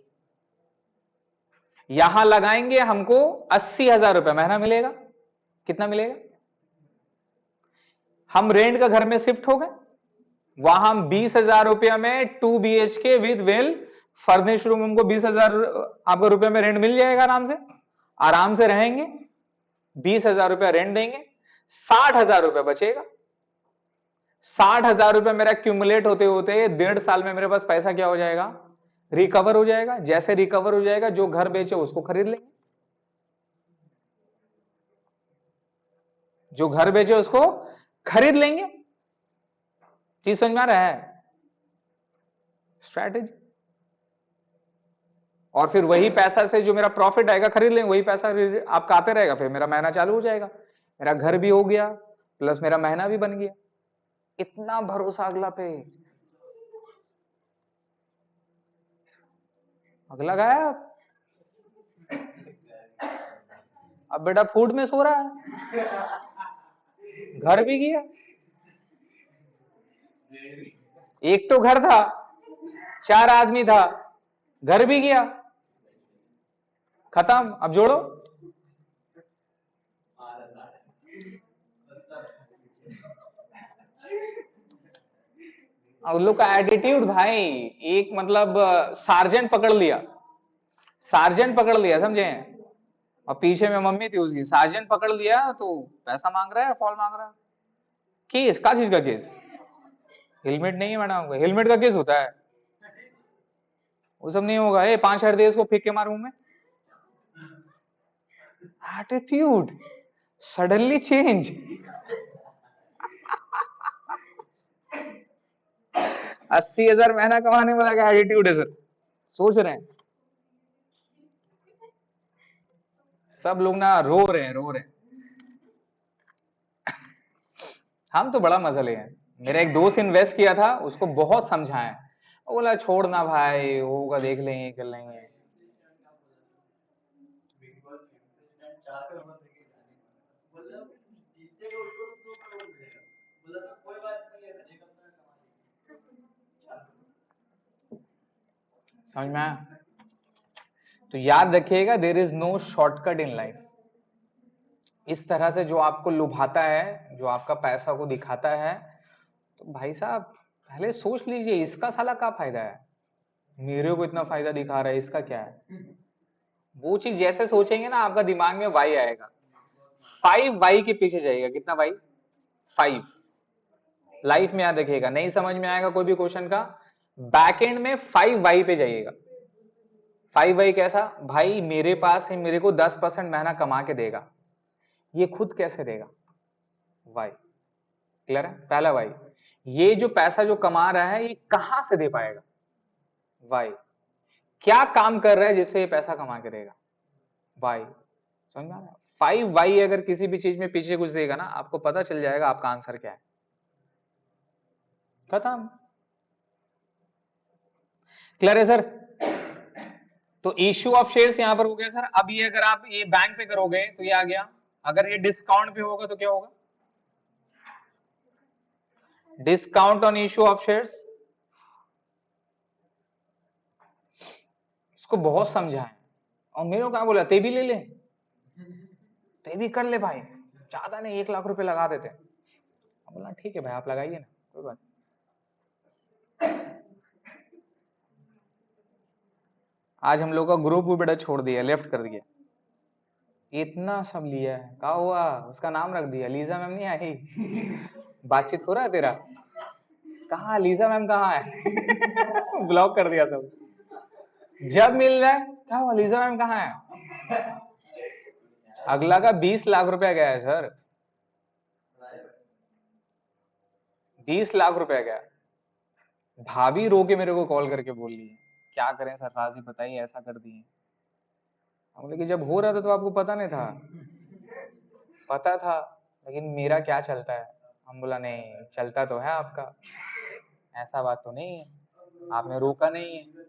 यहां लगाएंगे हमको 80,000 रुपए महीना मिलेगा। कितना मिलेगा? हम रेंट का घर में शिफ्ट हो गए, वहां हम 20,000 रुपया में 2 BHK with well furnish room, हमको 20,000 आपको रुपए में रेंट मिल जाएगा। आराम से रहेंगे, 20,000 रुपया रेंट देंगे, 60,000 रुपया बचेगा। 60,000 रुपया मेरा क्यूमुलेट होते होते 1.5 साल में मेरे पास पैसा क्या हो जाएगा? रिकवर हो जाएगा। जैसे रिकवर हो जाएगा, जो घर बेचे उसको खरीद लेंगे, जो घर बेचे उसको खरीद लेंगे। चीज समझ में आ रहा है? स्ट्रैटेजी। और फिर वही पैसा से जो मेरा प्रॉफिट आएगा खरीद लेंगे, वही पैसा आपका आते रहेगा, फिर मेरा महीना चालू हो जाएगा। मेरा घर भी हो गया, प्लस मेरा महीना भी बन गया। इतना भरोसा अगला पे। अगला गायब। अब बेटा फूड में सो रहा है, घर भी गया। एक तो घर था, 4 आदमी था, घर भी गया, खत्म। अब जोड़ो। उन लोग का एटीट्यूड भाई, एक मतलब सार्जेंट पकड़ लिया, सार्जेंट पकड़ लिया, समझे? और पीछे में मम्मी थी उसकी, सार्जेंट पकड़ लिया तो पैसा मांग रहा है, फॉल मांग रहा है। केस का चीज का केस? हेलमेट नहीं है मैडम, हेलमेट का केस होता है, वो सब नहीं होगा। 5,000 दे इसको, फेंक के मार मुंह में। Attitude suddenly change. 80,000 महीना कमाने वाला का एटीट्यूड है सर, सोच रहे हैं। सब लोग ना रो रहे हैं, रो रहे हैं। हम तो बड़ा मजा लिए हैं। मेरा एक दोस्त इन्वेस्ट किया था, उसको बहुत समझाया, वो बोला छोड़ना भाई, होगा देख लेंगे, कर लेंगे। समझ में आया? तो याद रखिएगा, there is no shortcut in life. इस तरह से जो आपको लुभाता है, जो आपका पैसा को दिखाता है, तो भाई साहब पहले सोच लीजिए, इसका साला क्या फायदा है? मेरे को इतना फायदा दिखा रहा है, इसका क्या है? वो चीज जैसे सोचेंगे ना, आपका दिमाग में वाई आएगा, 5 वाई के पीछे जाएगा। कितना वाई? 5। लाइफ में याद रखिएगा, नहीं समझ में आएगा कोई भी क्वेश्चन का, बैकएंड में 5 वाई पे जाइएगा। 5 वाई कैसा? भाई मेरे पास है, मेरे को 10% महीना कमा के देगा, ये खुद कैसे देगा? वाई। क्लियर है? पहला वाई। ये जो पैसा जो कमा रहा है, ये कहां से दे पाएगा? वाई। क्या काम कर रहा है जिससे ये पैसा कमा के देगा? वाई। समझ में आ रहा है? 5 वाई अगर किसी भी चीज में पीछे कुछ देगा ना, आपको पता चल जाएगा आपका आंसर क्या है। खत्म। क्लियर है सर? तो इश्यू ऑफ शेयर्स यहां पर हो गया सर। अब ये अगर आप ये बैंक पे करोगे तो ये आ गया, अगर ये डिस्काउंट पे होगा तो क्या होगा? Discount on issue of shares. इसको बहुत समझाएं, और मेरे को क्या बोला, ते भी ले ले, ते भी कर ले भाई, ज्यादा नहीं 1 लाख रुपए लगा देते। बोला ठीक है भाई, आप लगाइए ना, कोई बात। आज हम लोग का ग्रुप भी बेटा छोड़ दिया, लेफ्ट कर दिया। इतना सब लिया है, क्या हुआ? उसका नाम रख दिया, लीजा मैम नहीं आई। बातचीत हो रहा है तेरा? कहाँ लीजा मैम कहाँ है? ब्लॉक कर दिया सब। जब मिल रहा है, क्या हुआ लीजा मैम कहाँ है? अगला का 20 लाख रुपया गया है सर, 20 लाख रुपया गया। भाभी रो के मेरे को कॉल करके बोल रही है क्या करें सरफराज जी बताइए, ऐसा कर दिए। हम बोले कि जब हो रहा था तो आपको पता नहीं था? पता था, लेकिन मेरा क्या चलता है। हम बोला नहीं चलता तो है आपका, ऐसा बात तो नहीं है, आपने रोका नहीं है।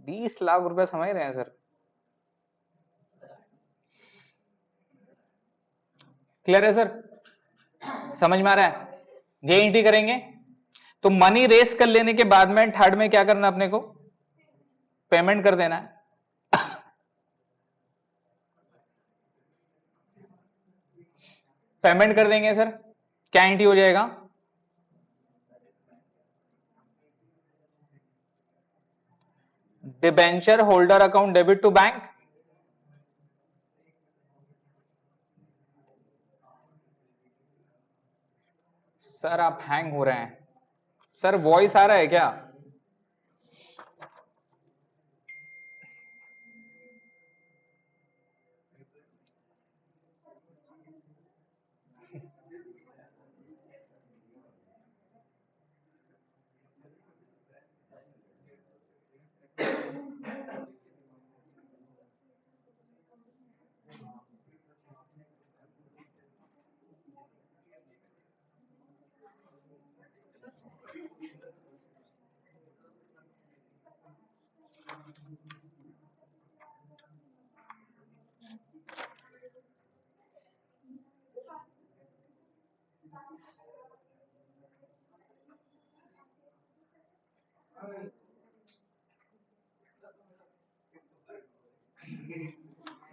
20 लाख रुपया समझ रहे हैं सर? क्लियर है सर? समझ में आ रहा है? ये एंट्री करेंगे तो मनी रेस कर लेने के बाद में थर्ड में क्या करना अपने को, पेमेंट कर देना है। पेमेंट कर देंगे सर, क्या एंट्री हो जाएगा? Debenture holder account debit to bank. Sir आप हैंग हो रहे हैं सर, वॉइस आ रहा है क्या?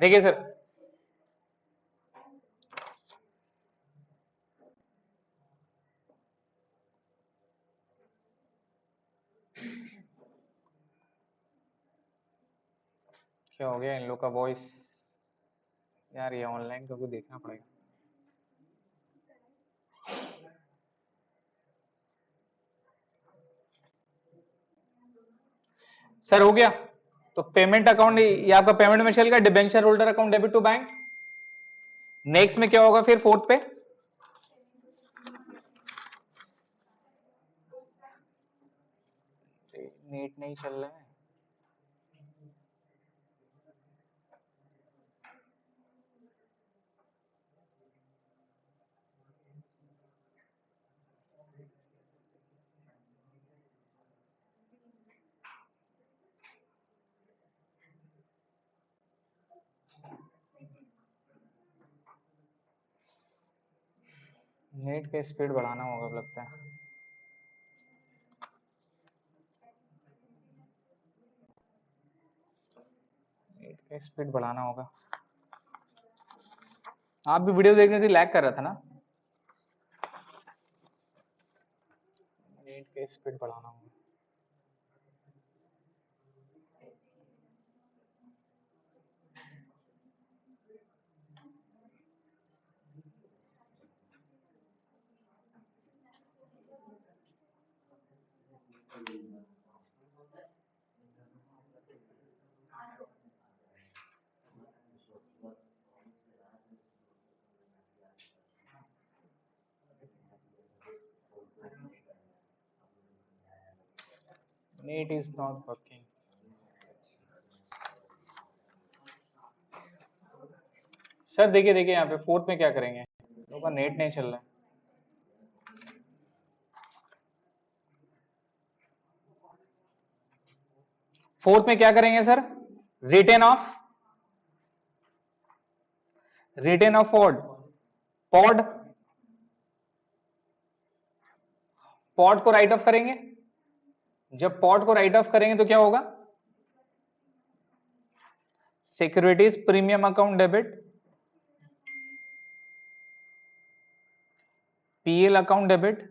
देखिए सर, क्या हो गया इन लोग का वॉइस? यार ये ऑनलाइन का कुछ देखना पड़ेगा। सर हो गया, तो पेमेंट अकाउंट ये आपका पेमेंट में चलेगा, debenture holder account debit to bank. Next में क्या होगा फिर फोर्थ पे? नेट नहीं चल रहा है। नेट का स्पीड बढ़ाना होगा लगता है। नेट का स्पीड बढ़ाना होगा। आप भी वीडियो देखने से लैग कर रहा था ना? नेट का स्पीड बढ़ाना होगा। Net is not working. Sir देखिए देखिए यहाँ पे फोर्थ में क्या करेंगे, लोगों का नेट नहीं चल रहा है। फोर्थ में क्या करेंगे sir? Written off, written off POD, POD, POD को राइट ऑफ करेंगे। जब पॉड को राइट ऑफ करेंगे तो क्या होगा? Securities premium account debit, PL account debit,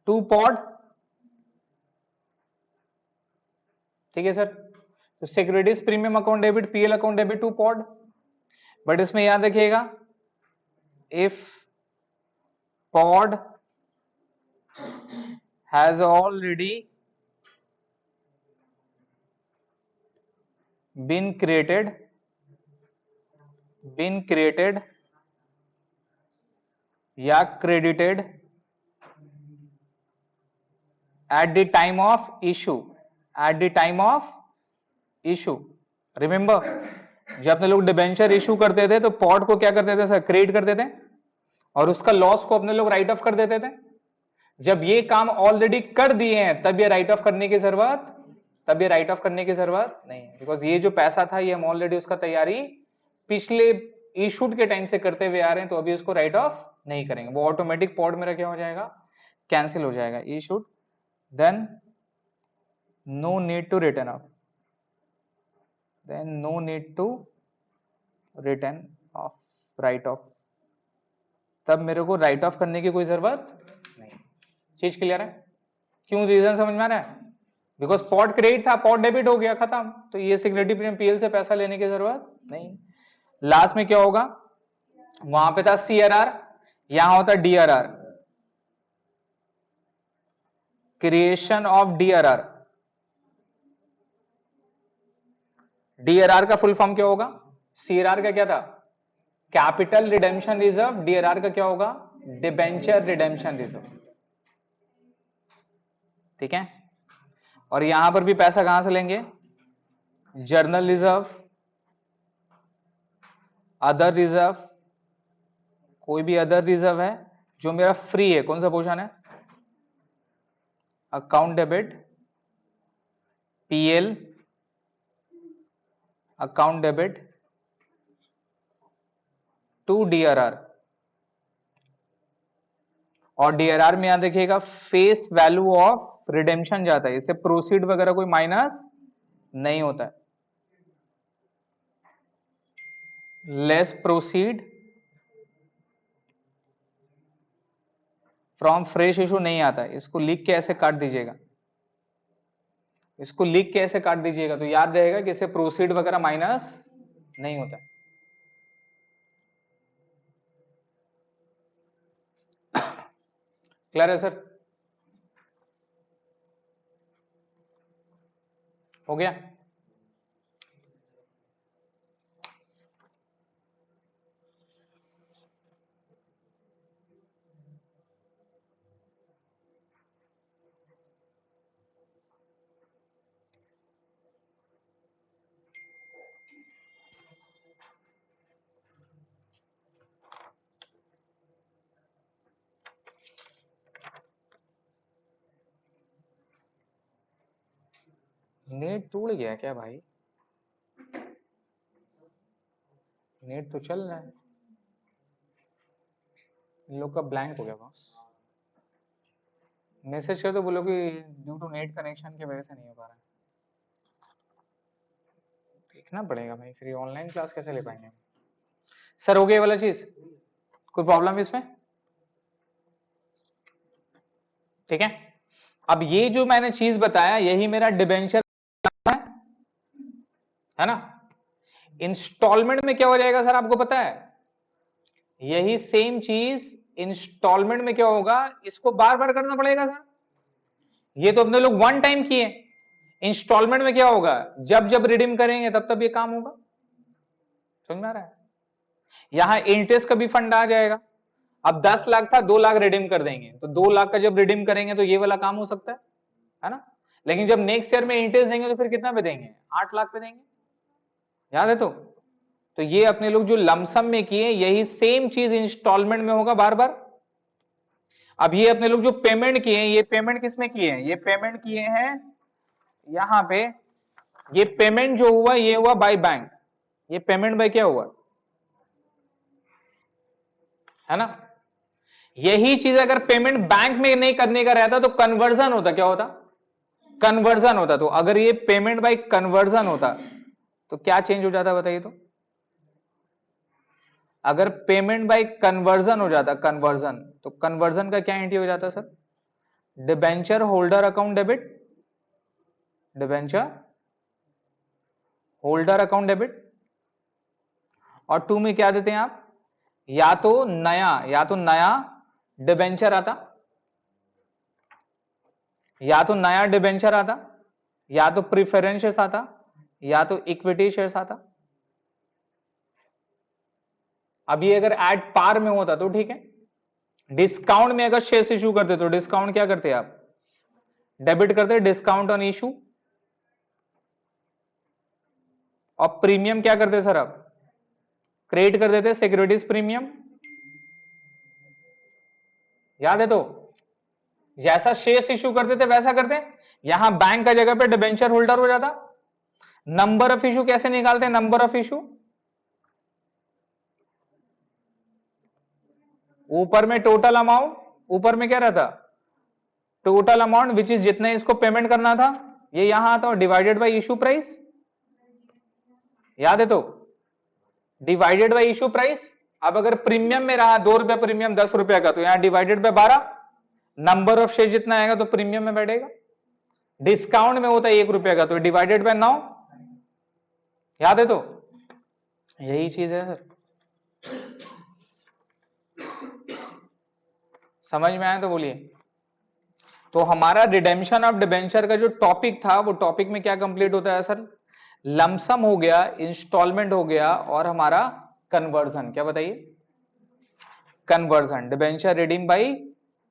to POD. ठीक है सर, तो securities premium account debit, PL account debit to POD. But इसमें याद रखिएगा, if POD has already been created या credited at the time of issue, remember जब अपने लोग डिबेंचर इशू करते थे तो पॉड को क्या करते थे सर, क्रिएट करते थे और उसका लॉस को अपने लोग राइट ऑफ कर देते थे। जब ये काम ऑलरेडी कर दिए हैं तब ये राइट ऑफ करने की जरूरत नहीं है, बिकॉज ये जो पैसा था ये हम ऑलरेडी उसका तैयारी पिछले इशूड के टाइम से करते हुए आ रहे हैं, तो अभी उसको राइट ऑफ नहीं करेंगे, वो ऑटोमेटिक पॉड में क्या हो जाएगा, कैंसिल हो जाएगा। Issued then no need to return off, write off, तब मेरे को राइट ऑफ करने की कोई जरूरत नहीं। चीज क्लियर है? क्यों, रीजन समझ में आ रहा है? बिकॉज पॉड क्रेडिट था, पॉड डेबिट हो गया, खत्म, तो ये सिक्योरिटी प्रीमियम पीएल से पैसा लेने की जरूरत नहीं। लास्ट में क्या होगा, वहां पे था सीआरआर, यहां होता DRR, creation of DRR. DRR का फुल फॉर्म क्या होगा, सीआरआर का क्या था, कैपिटल रिडेम्पशन रिजर्व, डीआरआर का क्या होगा, डिबेंचर रिडेम्पशन रिजर्व। ठीक है, और यहां पर भी पैसा कहां से लेंगे, जर्नल रिजर्व, अदर रिजर्व, कोई भी अदर रिजर्व है जो मेरा फ्री है, कौन सा पोर्शन है, account debit, PL account debit to DRR, और डीआरआर में याद रखिएगा फेस वैल्यू ऑफ रिडेम्पशन जाता है, इससे प्रोसीड वगैरह कोई माइनस नहीं होता है, less proceed from fresh issue नहीं आता है। इसको लिख के ऐसे काट दीजिएगा, इसको लिख के ऐसे काट दीजिएगा तो याद रहेगा कि इससे प्रोसीड वगैरह माइनस नहीं होता है। क्लियर है सर? हो गया? नेट टूट गया क्या भाई? नेट तो चल रहा है, इन लोग का ब्लैंक हो गया बॉस। मैसेज कर तो बोलो कि ड्यू टू नेट कनेक्शन की वजह से नहीं हो पा रहा है। देखना पड़ेगा भाई, फिर ऑनलाइन क्लास कैसे ले पाएंगे सर? हो गया वाला चीज, कोई प्रॉब्लम इसमें? ठीक है, अब ये जो मैंने चीज बताया यही मेरा डिबेंचर है ना। इंस्टॉलमेंट में क्या हो जाएगा सर, आपको पता है? यही सेम चीज इंस्टॉलमेंट में क्या होगा, इसको बार बार करना पड़ेगा सर। ये तो अपने लोग वन टाइम किए, इंस्टॉलमेंट में क्या होगा, जब जब रिडीम करेंगे तब तब ये काम होगा। समझ में आ रहा है? यहां इंटरेस्ट का भी फंड आ जाएगा। अब 10 लाख था, 2 लाख रिडीम कर देंगे, तो 2 लाख का जब रिडीम करेंगे तो ये वाला काम हो सकता है ना। लेकिन जब नेक्स्ट ईयर में इंटरेस्ट देंगे तो फिर कितना पे देंगे, 8 लाख पे देंगे, याद है? तो ये अपने लोग जो लमसम में किए यही सेम चीज इंस्टॉलमेंट में होगा बार बार। अब ये अपने लोग जो पेमेंट किए हैं, ये पेमेंट किसमें किए हैं, ये पेमेंट किए हैं यहां पे, ये पेमेंट जो हुआ ये हुआ बाय बैंक, ये पेमेंट बाय क्या हुआ, है ना। यही चीज अगर पेमेंट बैंक में नहीं करने का रहता तो कन्वर्जन होता, क्या होता, कन्वर्जन होता। तो अगर ये पेमेंट बाय कन्वर्जन होता तो क्या चेंज हो जाता बताइए? तो अगर पेमेंट बाय कन्वर्जन हो जाता, कन्वर्जन, तो कन्वर्जन का क्या एंट्री हो जाता sir, debenture holder account debit, debenture holder account debit, और 2 में क्या देते हैं आप, या तो नया डिबेंचर आता, या तो नया डिबेंचर आता, या तो प्रीफरेंस शेयर्स आता, या तो इक्विटी शेयर्स आता। अभी अगर एट पार में होता तो ठीक है, डिस्काउंट में अगर शेयर्स इशू करते तो डिस्काउंट क्या करते आप, डेबिट करते, डिस्काउंट ऑन इशू, और प्रीमियम क्या करते सर आप, क्रेडिट कर देते, सिक्योरिटीज प्रीमियम, याद है? तो जैसा शेयर्स इशू करते थे वैसा करते, यहां बैंक का जगह पे डिबेंचर होल्डर हो जाता। नंबर ऑफ इशू कैसे निकालते हैं, नंबर ऑफ इशू, ऊपर में टोटल अमाउंट, ऊपर में क्या रहता, टोटल अमाउंट विच इज जितने इसको पेमेंट करना था, ये यहां आता है, डिवाइडेड बाय इशू प्राइस, याद है? तो डिवाइडेड बाय इशू प्राइस। अब अगर प्रीमियम में रहा 2 रुपया प्रीमियम 10 रुपया का, तो यहां divided by 12, number of share जितना आएगा तो प्रीमियम में बैठेगा। डिस्काउंट में होता है 1 रुपया का, तो डिवाइडेड बाय 9, याद है? तो यही चीज है सर, समझ में आया तो बोलिए। तो हमारा रिडेम्पशन ऑफ डिबेंचर का जो टॉपिक था, वो टॉपिक में क्या कंप्लीट होता है सर, लमसम हो गया, इंस्टॉलमेंट हो गया, और हमारा कन्वर्जन, क्या बताइए, conversion, debenture redeem by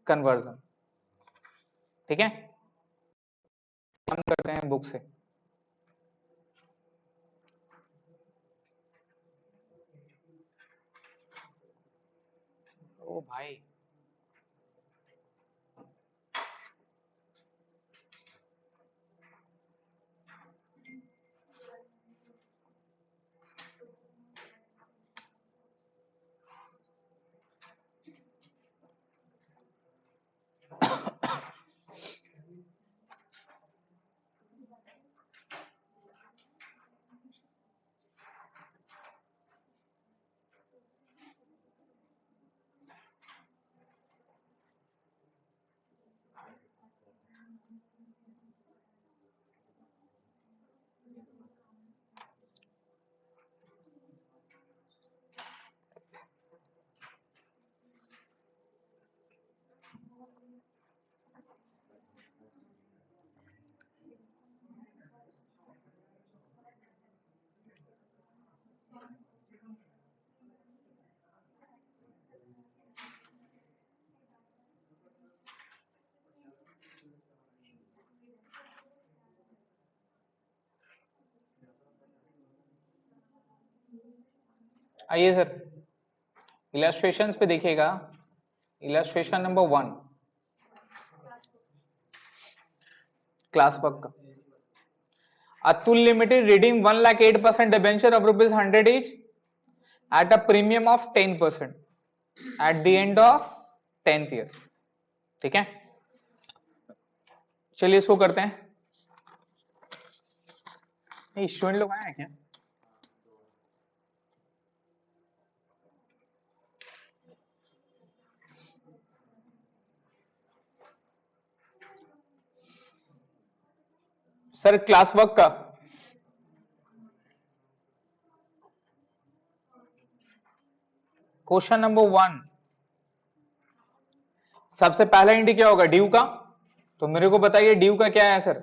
conversion. ठीक है, हम करते हैं बुक से। ओ भाई, आइए सर, इलस्ट्रेशंस पे देखिएगा। इलस्ट्रेशन नंबर 1 क्लास वर्क का, Atul limited redeem 1,08,000 debenture of ₹100 each at a premium of 10% at the end of 10th year। ठीक है, चलिए इसको करते हैं। स्टूडेंट लोग आए हैं क्या? सर क्लास वर्क का क्वेश्चन नंबर 1, सबसे पहला इंडी क्या होगा, ड्यू का। तो मेरे को बताइए ड्यू का क्या है सर,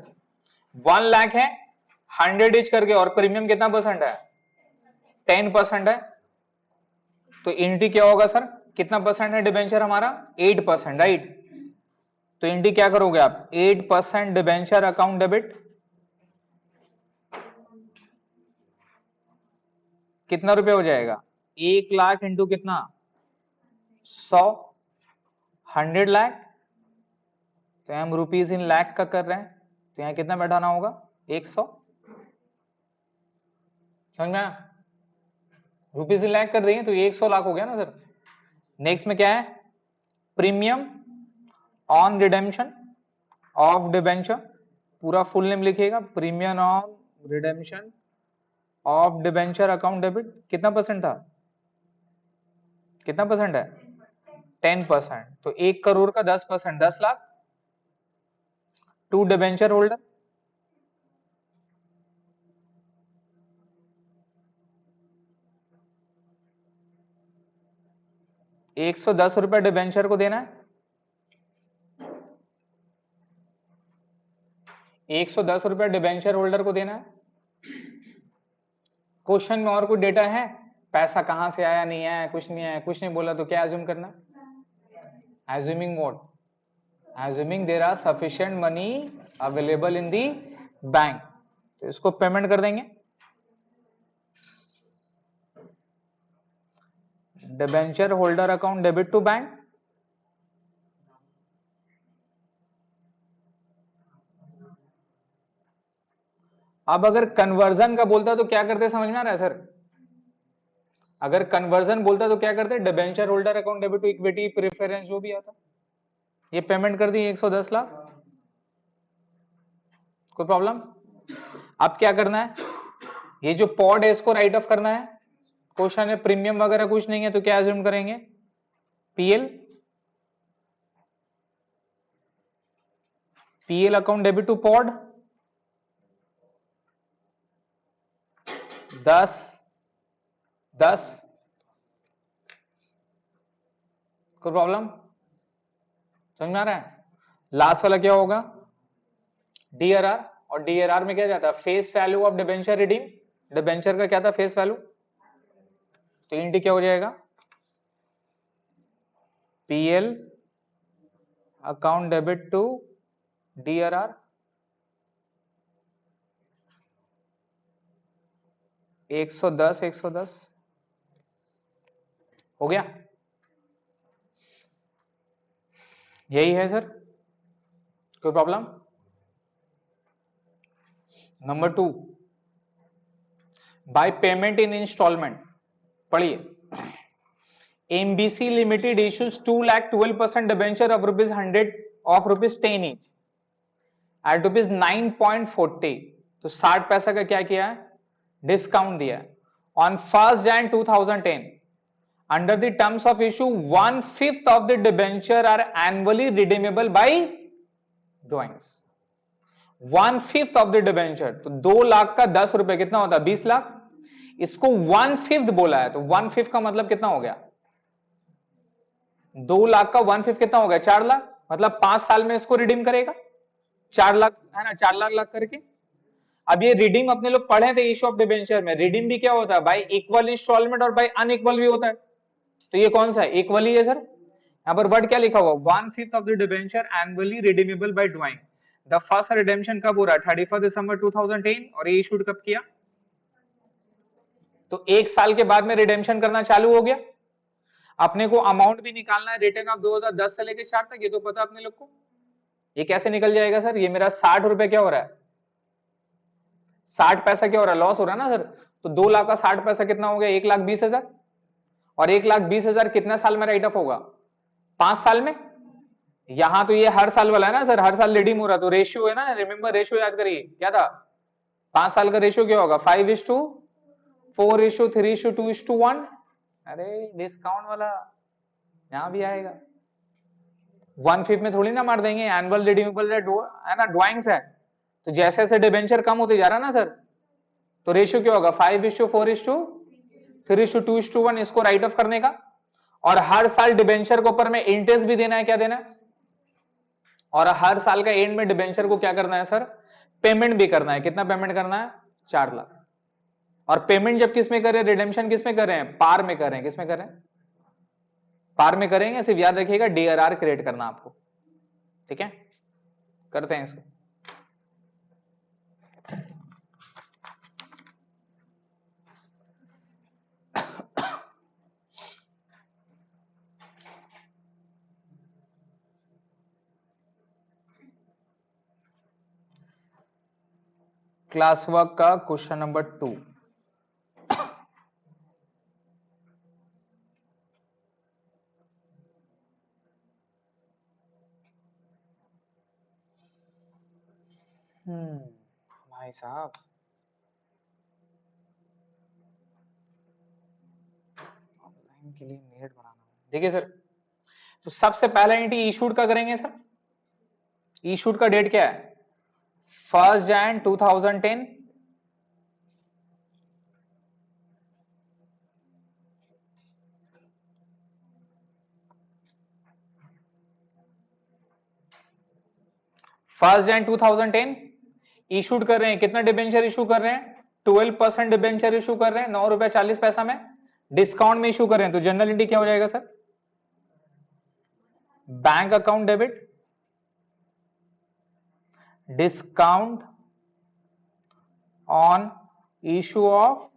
1 लाख है, 100 इच करके, और प्रीमियम कितना परसेंट है, 10% है। तो इंडी क्या होगा सर, कितना परसेंट है डिबेंचर हमारा, 8%, राइट। तो इंडी क्या करोगे आप, 8% डिबेंचर अकाउंट डेबिट, कितना रुपया हो जाएगा, 1 लाख इंटू कितना, 100, 100 लाख, तो हम रुपीज इन लाख का कर रहे हैं, तो यहां कितना बैठाना होगा, 100, समझ में आया? रुपीज इन लाख कर देंगे तो 100 लाख हो गया ना सर। नेक्स्ट में क्या है, premium on redemption of debenture, पूरा फुल नेम लिखिएगा, premium on redemption of debenture account debit, कितना परसेंट था, कितना परसेंट है, 10%। तो 1 करोड़ का 10%, 10 लाख, टू डिबेंचर होल्डर, 110 रुपए डिबेंचर को देना है, 110 रुपए डिबेंचर होल्डर को देना है। क्वेश्चन में और कोई डेटा है, पैसा कहां से आया नहीं आया, कुछ नहीं आया, कुछ नहीं बोला, तो क्या एज्यूम करना, assuming what, assuming there are sufficient money available in the bank, तो इसको पेमेंट कर देंगे। Debenture holder account debit to bank, अब अगर कन्वर्जन का बोलता तो क्या करते, समझ में आ रहा है सर? अगर कन्वर्जन बोलता तो क्या करते, debenture holder account debit to equity preference जो भी आता, ये पेमेंट कर दी 110 लाख, कोई प्रॉब्लम? अब क्या करना है, ये जो पॉड है इसको राइट ऑफ करना है। क्वेश्चन में प्रीमियम वगैरह कुछ नहीं है तो क्या अज्यूम करेंगे, PL, PL account debit to POD 10, कोई प्रॉब्लम? समझ में आ रहा है? लास्ट वाला क्या होगा, डीआरआर, और डीआरआर में क्या जाता है, face value of debenture redeem, debenture का क्या था फेस वैल्यू, तो इंटी क्या हो जाएगा, PL account debit to DRR 110 हो गया, यही है सर, कोई problem? Number 2, by payment in installment, पढ़िए, MBC limited issues 2,12% debenture of ₹100 of ₹10 each at ₹9.40, तो 60 पैसा का क्या किया है, डिस्काउंट दिया on 1 Jan 2010 under the terms of issue 1/5 of the debenture are annually redeemable by drawings, 1/5 of the debenture, तो 2 लाख का 10 रुपए कितना होता है, 20 लाख, इसको 1/5 बोला है तो 1/5 का मतलब कितना हो गया, 2 लाख का 1/5 कितना हो गया, 4 लाख, मतलब 5 साल में इसको रिडीम करेगा 4 लाख, है ना, 4 लाख लाख करके। अब ये रिडीम अपने लोग पढ़े थे इशू ऑफ डिबेंचर में, रिडीम भी क्या होता है, बाय इक्वल इंस्टॉलमेंट और बाय अनइक्वल भी होता है, तो ये कौन सा है, इक्वल ही है सर। यहां पर वर्ड क्या लिखा हुआ, 1/5 of the debenture annually redeemable by drawing, the first redemption कब हो रहा है, 31 दिसंबर 2010, और ये इशूड कब किया, तो 1 साल के बाद में रिडेम्पशन करना चालू हो गया। अपने को अमाउंट भी निकालना है रिटर्न ऑफ 2010 से लेके 4 तक, ये तो पता अपने लोग को, ये कैसे निकल जाएगा सर, ये मेरा 60 रुपए क्या हो रहा है, 60 पैसा क्या हो रहा है, लॉस हो रहा है ना सर, तो 2 लाख का 60 पैसा कितना हो गया, 1,20,000, और 1,20,000 कितना साल में राइट ऑफ होगा, 5 साल में। यहां तो ये हर साल वाला है ना सर, हर साल रिडीम हो रहा, तो रेशियो है ना, रिमेंबर रेशियो याद करिए क्या था, 5 साल का रेशियो क्या होगा, 5:4:3:2:1, अरे डिस्काउंट वाला यहां भी आएगा, 1/5 में थोड़ी ना मार देंगे, एनुअल रिडीमेबल है ना, ड्राइंग्स है, तो जैसे जैसे डिबेंचर कम होते जा रहा ना सर, तो रेशियो क्या होगा, 5:4:3:2:1, इसको राइट ऑफ करने का, और हर साल डिबेंचर के ऊपर में इंटरेस्ट भी देना है, क्या देना है, और हर साल का एंड में डिबेंचर को क्या करना है सर, पेमेंट भी करना है, कितना पेमेंट करना है, 4 लाख, और पेमेंट जब किस में कर रहे हैं, रिडेम्पशन किस में कर रहे हैं, पार में कर रहे हैं, किस में कर रहे हैं, पार में करेंगे, सिर्फ याद रखिएगा डीआरआर क्रिएट करना आपको, ठीक है, करते हैं इसको। क्लास वर्क का क्वेश्चन नंबर 2, भाई साहब ऑनलाइन के लिए नेट बढ़ाना, देखिए सर, तो सबसे पहला एंट्री इशूड का करेंगे सर, इशूड का डेट क्या है, 1 Jan 2010, 1 Jan 2010 इशूड कर रहे हैं, कितना डिबेंचर इशू कर रहे हैं, 12% डिबेंचर इशू कर रहे हैं, 9 रुपए 40 पैसा में, डिस्काउंट में इशू कर रहे हैं, तो जनरल एंट्री क्या हो जाएगा sir, bank account debit, discount on issue of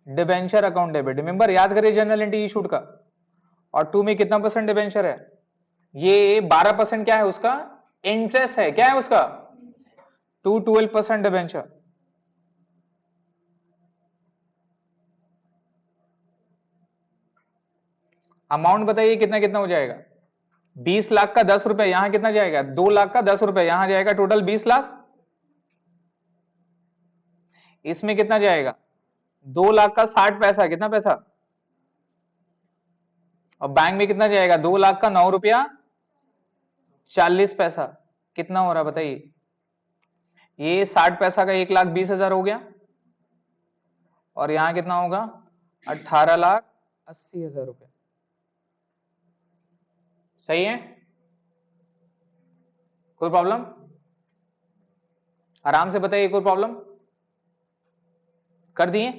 debenture account debit. Remember, याद करिए जनरल एंट्री इशूड का। और 2 में कितना परसेंट डिबेंचर है, ये 12% क्या है उसका, इंटरेस्ट है, क्या है उसका, 12% डिबेंचर। अमाउंट बताइए कितना कितना हो जाएगा, 20 लाख का 10 रुपए, यहां कितना जाएगा, 2 लाख का 10 रुपए, यहां जाएगा टोटल 20 लाख, इसमें कितना जाएगा, 2 लाख का 60 पैसा, कितना पैसा, और बैंक में कितना जाएगा, 2 लाख का 9 रुपया 40 पैसा, कितना हो रहा बताइए, ये 60 पैसा का 1,20,000 हो गया, और यहां कितना होगा, 18,80,000 रुपए। सही है, कोई प्रॉब्लम, आराम से बताइए, कोई प्रॉब्लम, कर दिए।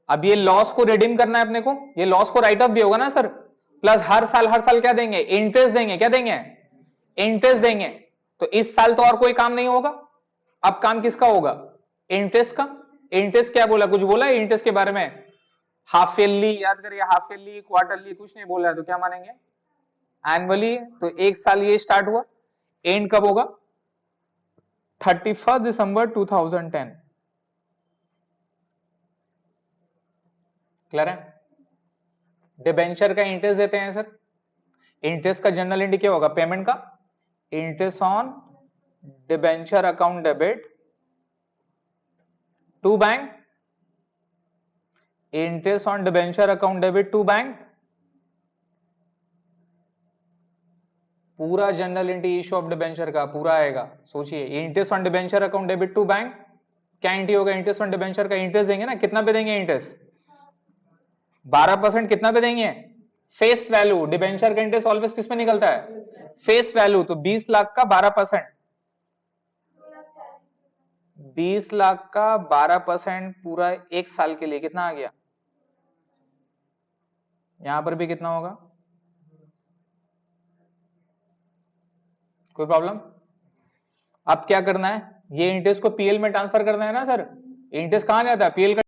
अब ये लॉस को रिडीम करना है अपने को, ये लॉस को राइट ऑफ भी होगा ना सर, प्लस हर साल क्या देंगे, इंटरेस्ट देंगे, क्या देंगे, इंटरेस्ट देंगे। तो इस साल तो और कोई काम नहीं होगा, अब काम किसका होगा, इंटरेस्ट का। इंटरेस्ट क्या बोला, कुछ बोला है इंटरेस्ट के बारे में, हाफ ईयरली, याद करिए, हाफ ईयरली, क्वार्टरली, कुछ नहीं बोला है, तो क्या मानेंगे, एनुअली। तो एक साल ये स्टार्ट हुआ, एंड कब होगा, 31 दिसंबर 2010। क्लियर है, डिबेंचर का इंटरेस्ट देते हैं सर, इंटरेस्ट का जनरल एंट्री क्या होगा, पेमेंट का, interest on debenture account debit to bank, interest on debenture account debit to bank, पूरा journal entry issue of debenture का पूरा आएगा। सोचिए, interest on debenture account debit to bank, क्या एंट्री होगा, इंटरेस्ट ऑन डिबेंचर का interest देंगे ना, कितना पे देंगे इंटरेस्ट, 12%, कितना पे देंगे, फेस वैल्यू, डिबेंचर का इंटरेस्ट ऑलवेज किस पे निकलता है, फेस वैल्यू, तो 20 लाख का 12%, 20 लाख का 12% पूरा एक साल के लिए कितना आ गया, यहां पर भी कितना होगा, कोई प्रॉब्लम। अब क्या करना है, ये इंटरेस्ट को पीएल में ट्रांसफर करना है ना सर, इंटरेस्ट कहां जाता है, पीएल का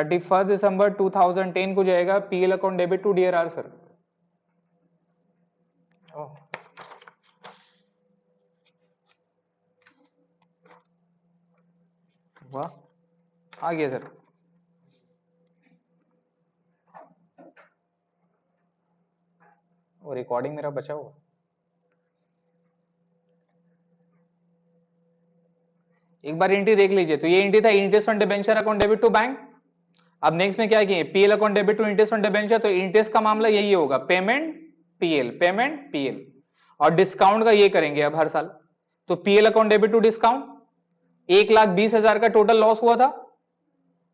31 दिसंबर 2010 को जाएगा PL account debit to DRR sir. वाह, आ गया सर। और रिकॉर्डिंग मेरा बचा हुआ। एक बार एंट्री देख लीजिए। तो ये एंट्री था interest on debenture account debit to bank. अब नेक्स्ट में क्या किए, PL account debit to interest on debenture. तो इंटरेस्ट का मामला यही होगा, पेमेंट पीएल, पेमेंट पीएल, और डिस्काउंट का ये करेंगे अब हर साल। तो PL account debit to discount, 1,20,000 का टोटल लॉस हुआ था,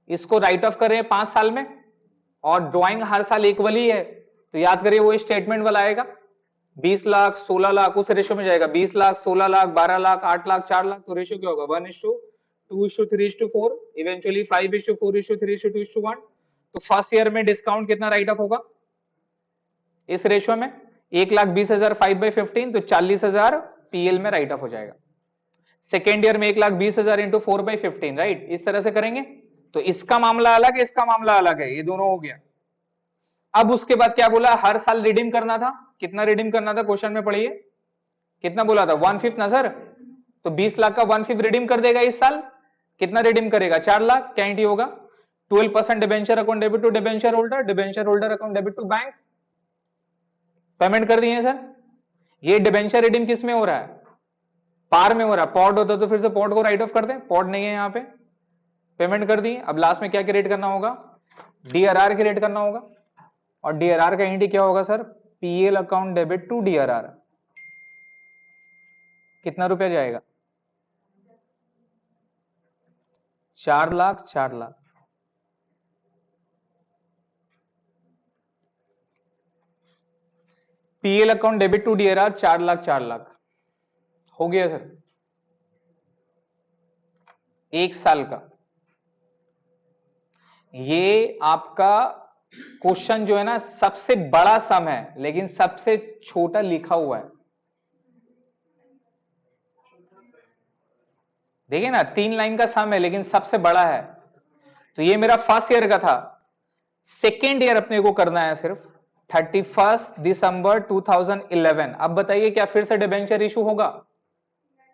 इसको राइट ऑफ करें 5 साल में, और ड्रॉइंग हर साल इक्वल ही है। तो याद करिए वो स्टेटमेंट वाला आएगा, 20 लाख 16 लाख उस रेशियो में जाएगा, 20 लाख 16 लाख 12 लाख 8 लाख 4 लाख। तो रेशियो क्या होगा, 1:2:3:4, इवेंचुअली 5:4:3:2:1। तो फर्स्ट ईयर में डिस्काउंट कितना राइट ऑफ होगा इस रेशियो में, 1,20,000 5/15, तो 40,000 पीएल में राइट ऑफ हो जाएगा। सेकेंड ईयर में 1,20,000 इंटू 4/15, राइट, इस तरह से करेंगे। तो इसका मामला अलग है, इसका मामला अलग है, ये दोनों हो गया। अब उसके बाद क्या बोला, हर साल रिडीम करना था। कितना रिडीम करना था क्वेश्चन में पढ़िए, कितना बोला था, 1/5 ना सर। तो 20 लाख का 1/5 रिडीम कर देगा इस साल। कितना रिडीम करेगा, 4 लाख। क्या एंट्री होगा, 12% debenture account debit to debenture holder, debenture holder account debit to bank. Payment कर दिए सर। ये डिबेंचर रिडीम किस में हो रहा है, पार में हो रहा है। पॉड होता तो फिर से पॉड को राइट ऑफ कर दें, पॉड नहीं है यहाँ पे। पेमेंट कर दी। अब लास्ट में क्या क्रिएट करना होगा, डीआरआर क्रिएट करना होगा। और डीआरआर का एंट्री क्या होगा sir, PL account debit to DRR. कितना रुपया जाएगा, 4 lakh 4 lakh. PL account debit to DRR 4 lakh 4 lakh हो गया सर, एक साल का। ये आपका क्वेश्चन जो है ना, सबसे बड़ा सम है लेकिन सबसे छोटा लिखा हुआ है। देखिए ना, 3 लाइन का सम है लेकिन सबसे बड़ा है। तो ये मेरा फर्स्ट ईयर का था। सेकेंड ईयर अपने को करना है सिर्फ 31 दिसंबर 2011। अब बताइए क्या फिर से डिबेंचर इशू होगा,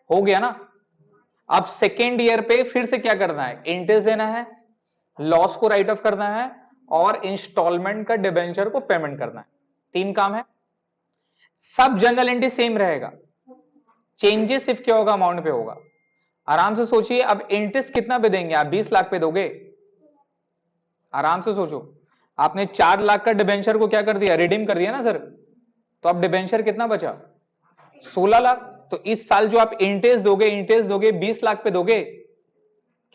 हो गया ना। अब सेकेंड ईयर पे फिर से क्या करना है, इंटरेस्ट देना है, लॉस को राइट ऑफ करना है, और इंस्टॉलमेंट का डिबेंचर को पेमेंट करना है। 3 काम है। सब जनरल एंट्री सेम रहेगा, चेंजेस सिर्फ क्या होगा, अमाउंट पे होगा। आराम से सोचिए, अब इंटरेस्ट कितना पे देंगे आप, 20 लाख पे दोगे, आराम से सोचो। आपने 4 लाख का डिबेंचर को क्या कर दिया, रिडीम कर दिया ना सर। तो अब डिबेंचर कितना बचा, 16 लाख। तो इस साल जो आप इंटरेस्ट दोगे 20 लाख पे दोगे,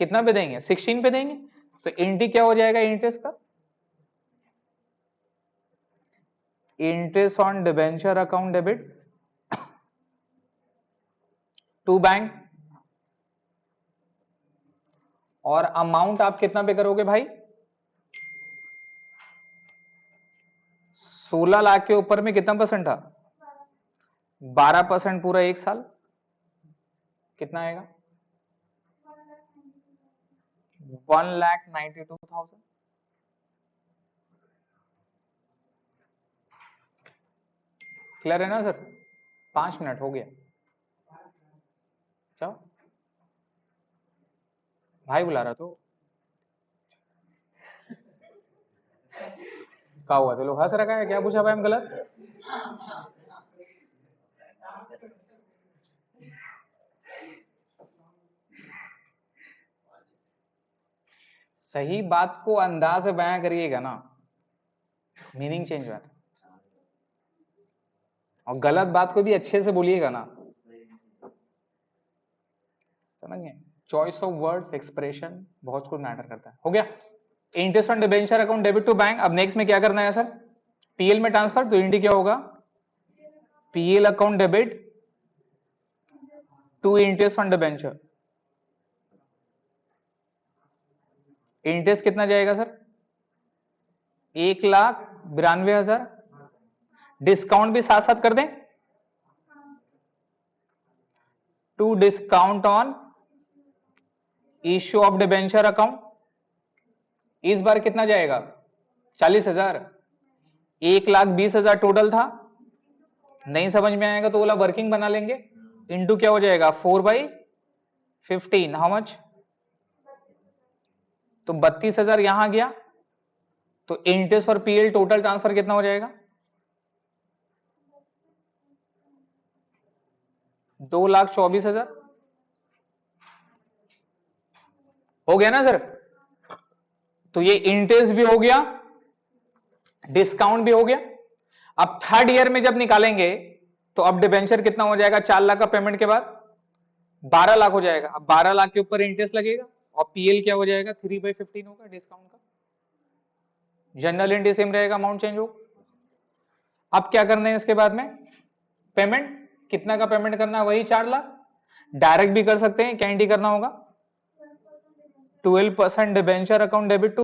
कितना पे देंगे, 16 पे देंगे। तो एंट्री क्या हो जाएगा इंटरेस्ट का, interest on debenture account debit to bank. और अमाउंट आप कितना पे करोगे भाई, 16 लाख के ऊपर में कितना परसेंट था, 12% पूरा एक साल। कितना आएगा, 1,92,000। क्लियर है ना सर। 5 मिनट हो गया, चलो भाई बुला रहा तो क्या हुआ, तो लोग हंस रखा है, क्या पूछा भाई हम गलत। सही बात को अंदाज से बयां करिएगा ना, मीनिंग चेंज होता है। और गलत बात को भी अच्छे से बोलिएगा ना, समझ गए। चॉइस ऑफ वर्ड्स, एक्सप्रेशन बहुत कुछ मैटर करता है। हो गया, interest on debenture account debit to bank. अब नेक्स्ट में क्या करना है सर, पीएल में ट्रांसफर। तो इंटी क्या होगा, PL account debit to interest on debenture. Interest कितना जाएगा सर, 1,92,000। डिस्काउंट भी साथ साथ कर दें, to discount on issue of debenture account, इस बार कितना जाएगा 40,000। 1,20,000 टोटल था। नहीं समझ में आएगा तो बोला वर्किंग बना लेंगे। इनटू क्या हो जाएगा 4/15 हाउ मच, तो 32,000 यहां गया। तो इंटरेस्ट और पीएल टोटल ट्रांसफर कितना हो जाएगा 2,24,000 हो गया ना सर। तो ये इंटरेस्ट भी हो गया, डिस्काउंट भी हो गया। अब थर्ड ईयर में जब निकालेंगे तो अब डिबेंचर कितना हो जाएगा 4 लाख का पेमेंट के बाद 12 लाख हो जाएगा। अब 12 लाख के ऊपर इंटरेस्ट लगेगा और पीएल क्या हो जाएगा 3/15 होगा डिस्काउंट का। जनरल एंट्री सेम रहेगा, अमाउंट चेंज हो। अब क्या करना है इसके बाद में पेमेंट, कितना का पेमेंट करना है वही 4 लाख। डायरेक्ट भी कर सकते हैं, क्या एंट्री करना होगा 12% डिबेंचर अकाउंट डेबिट टू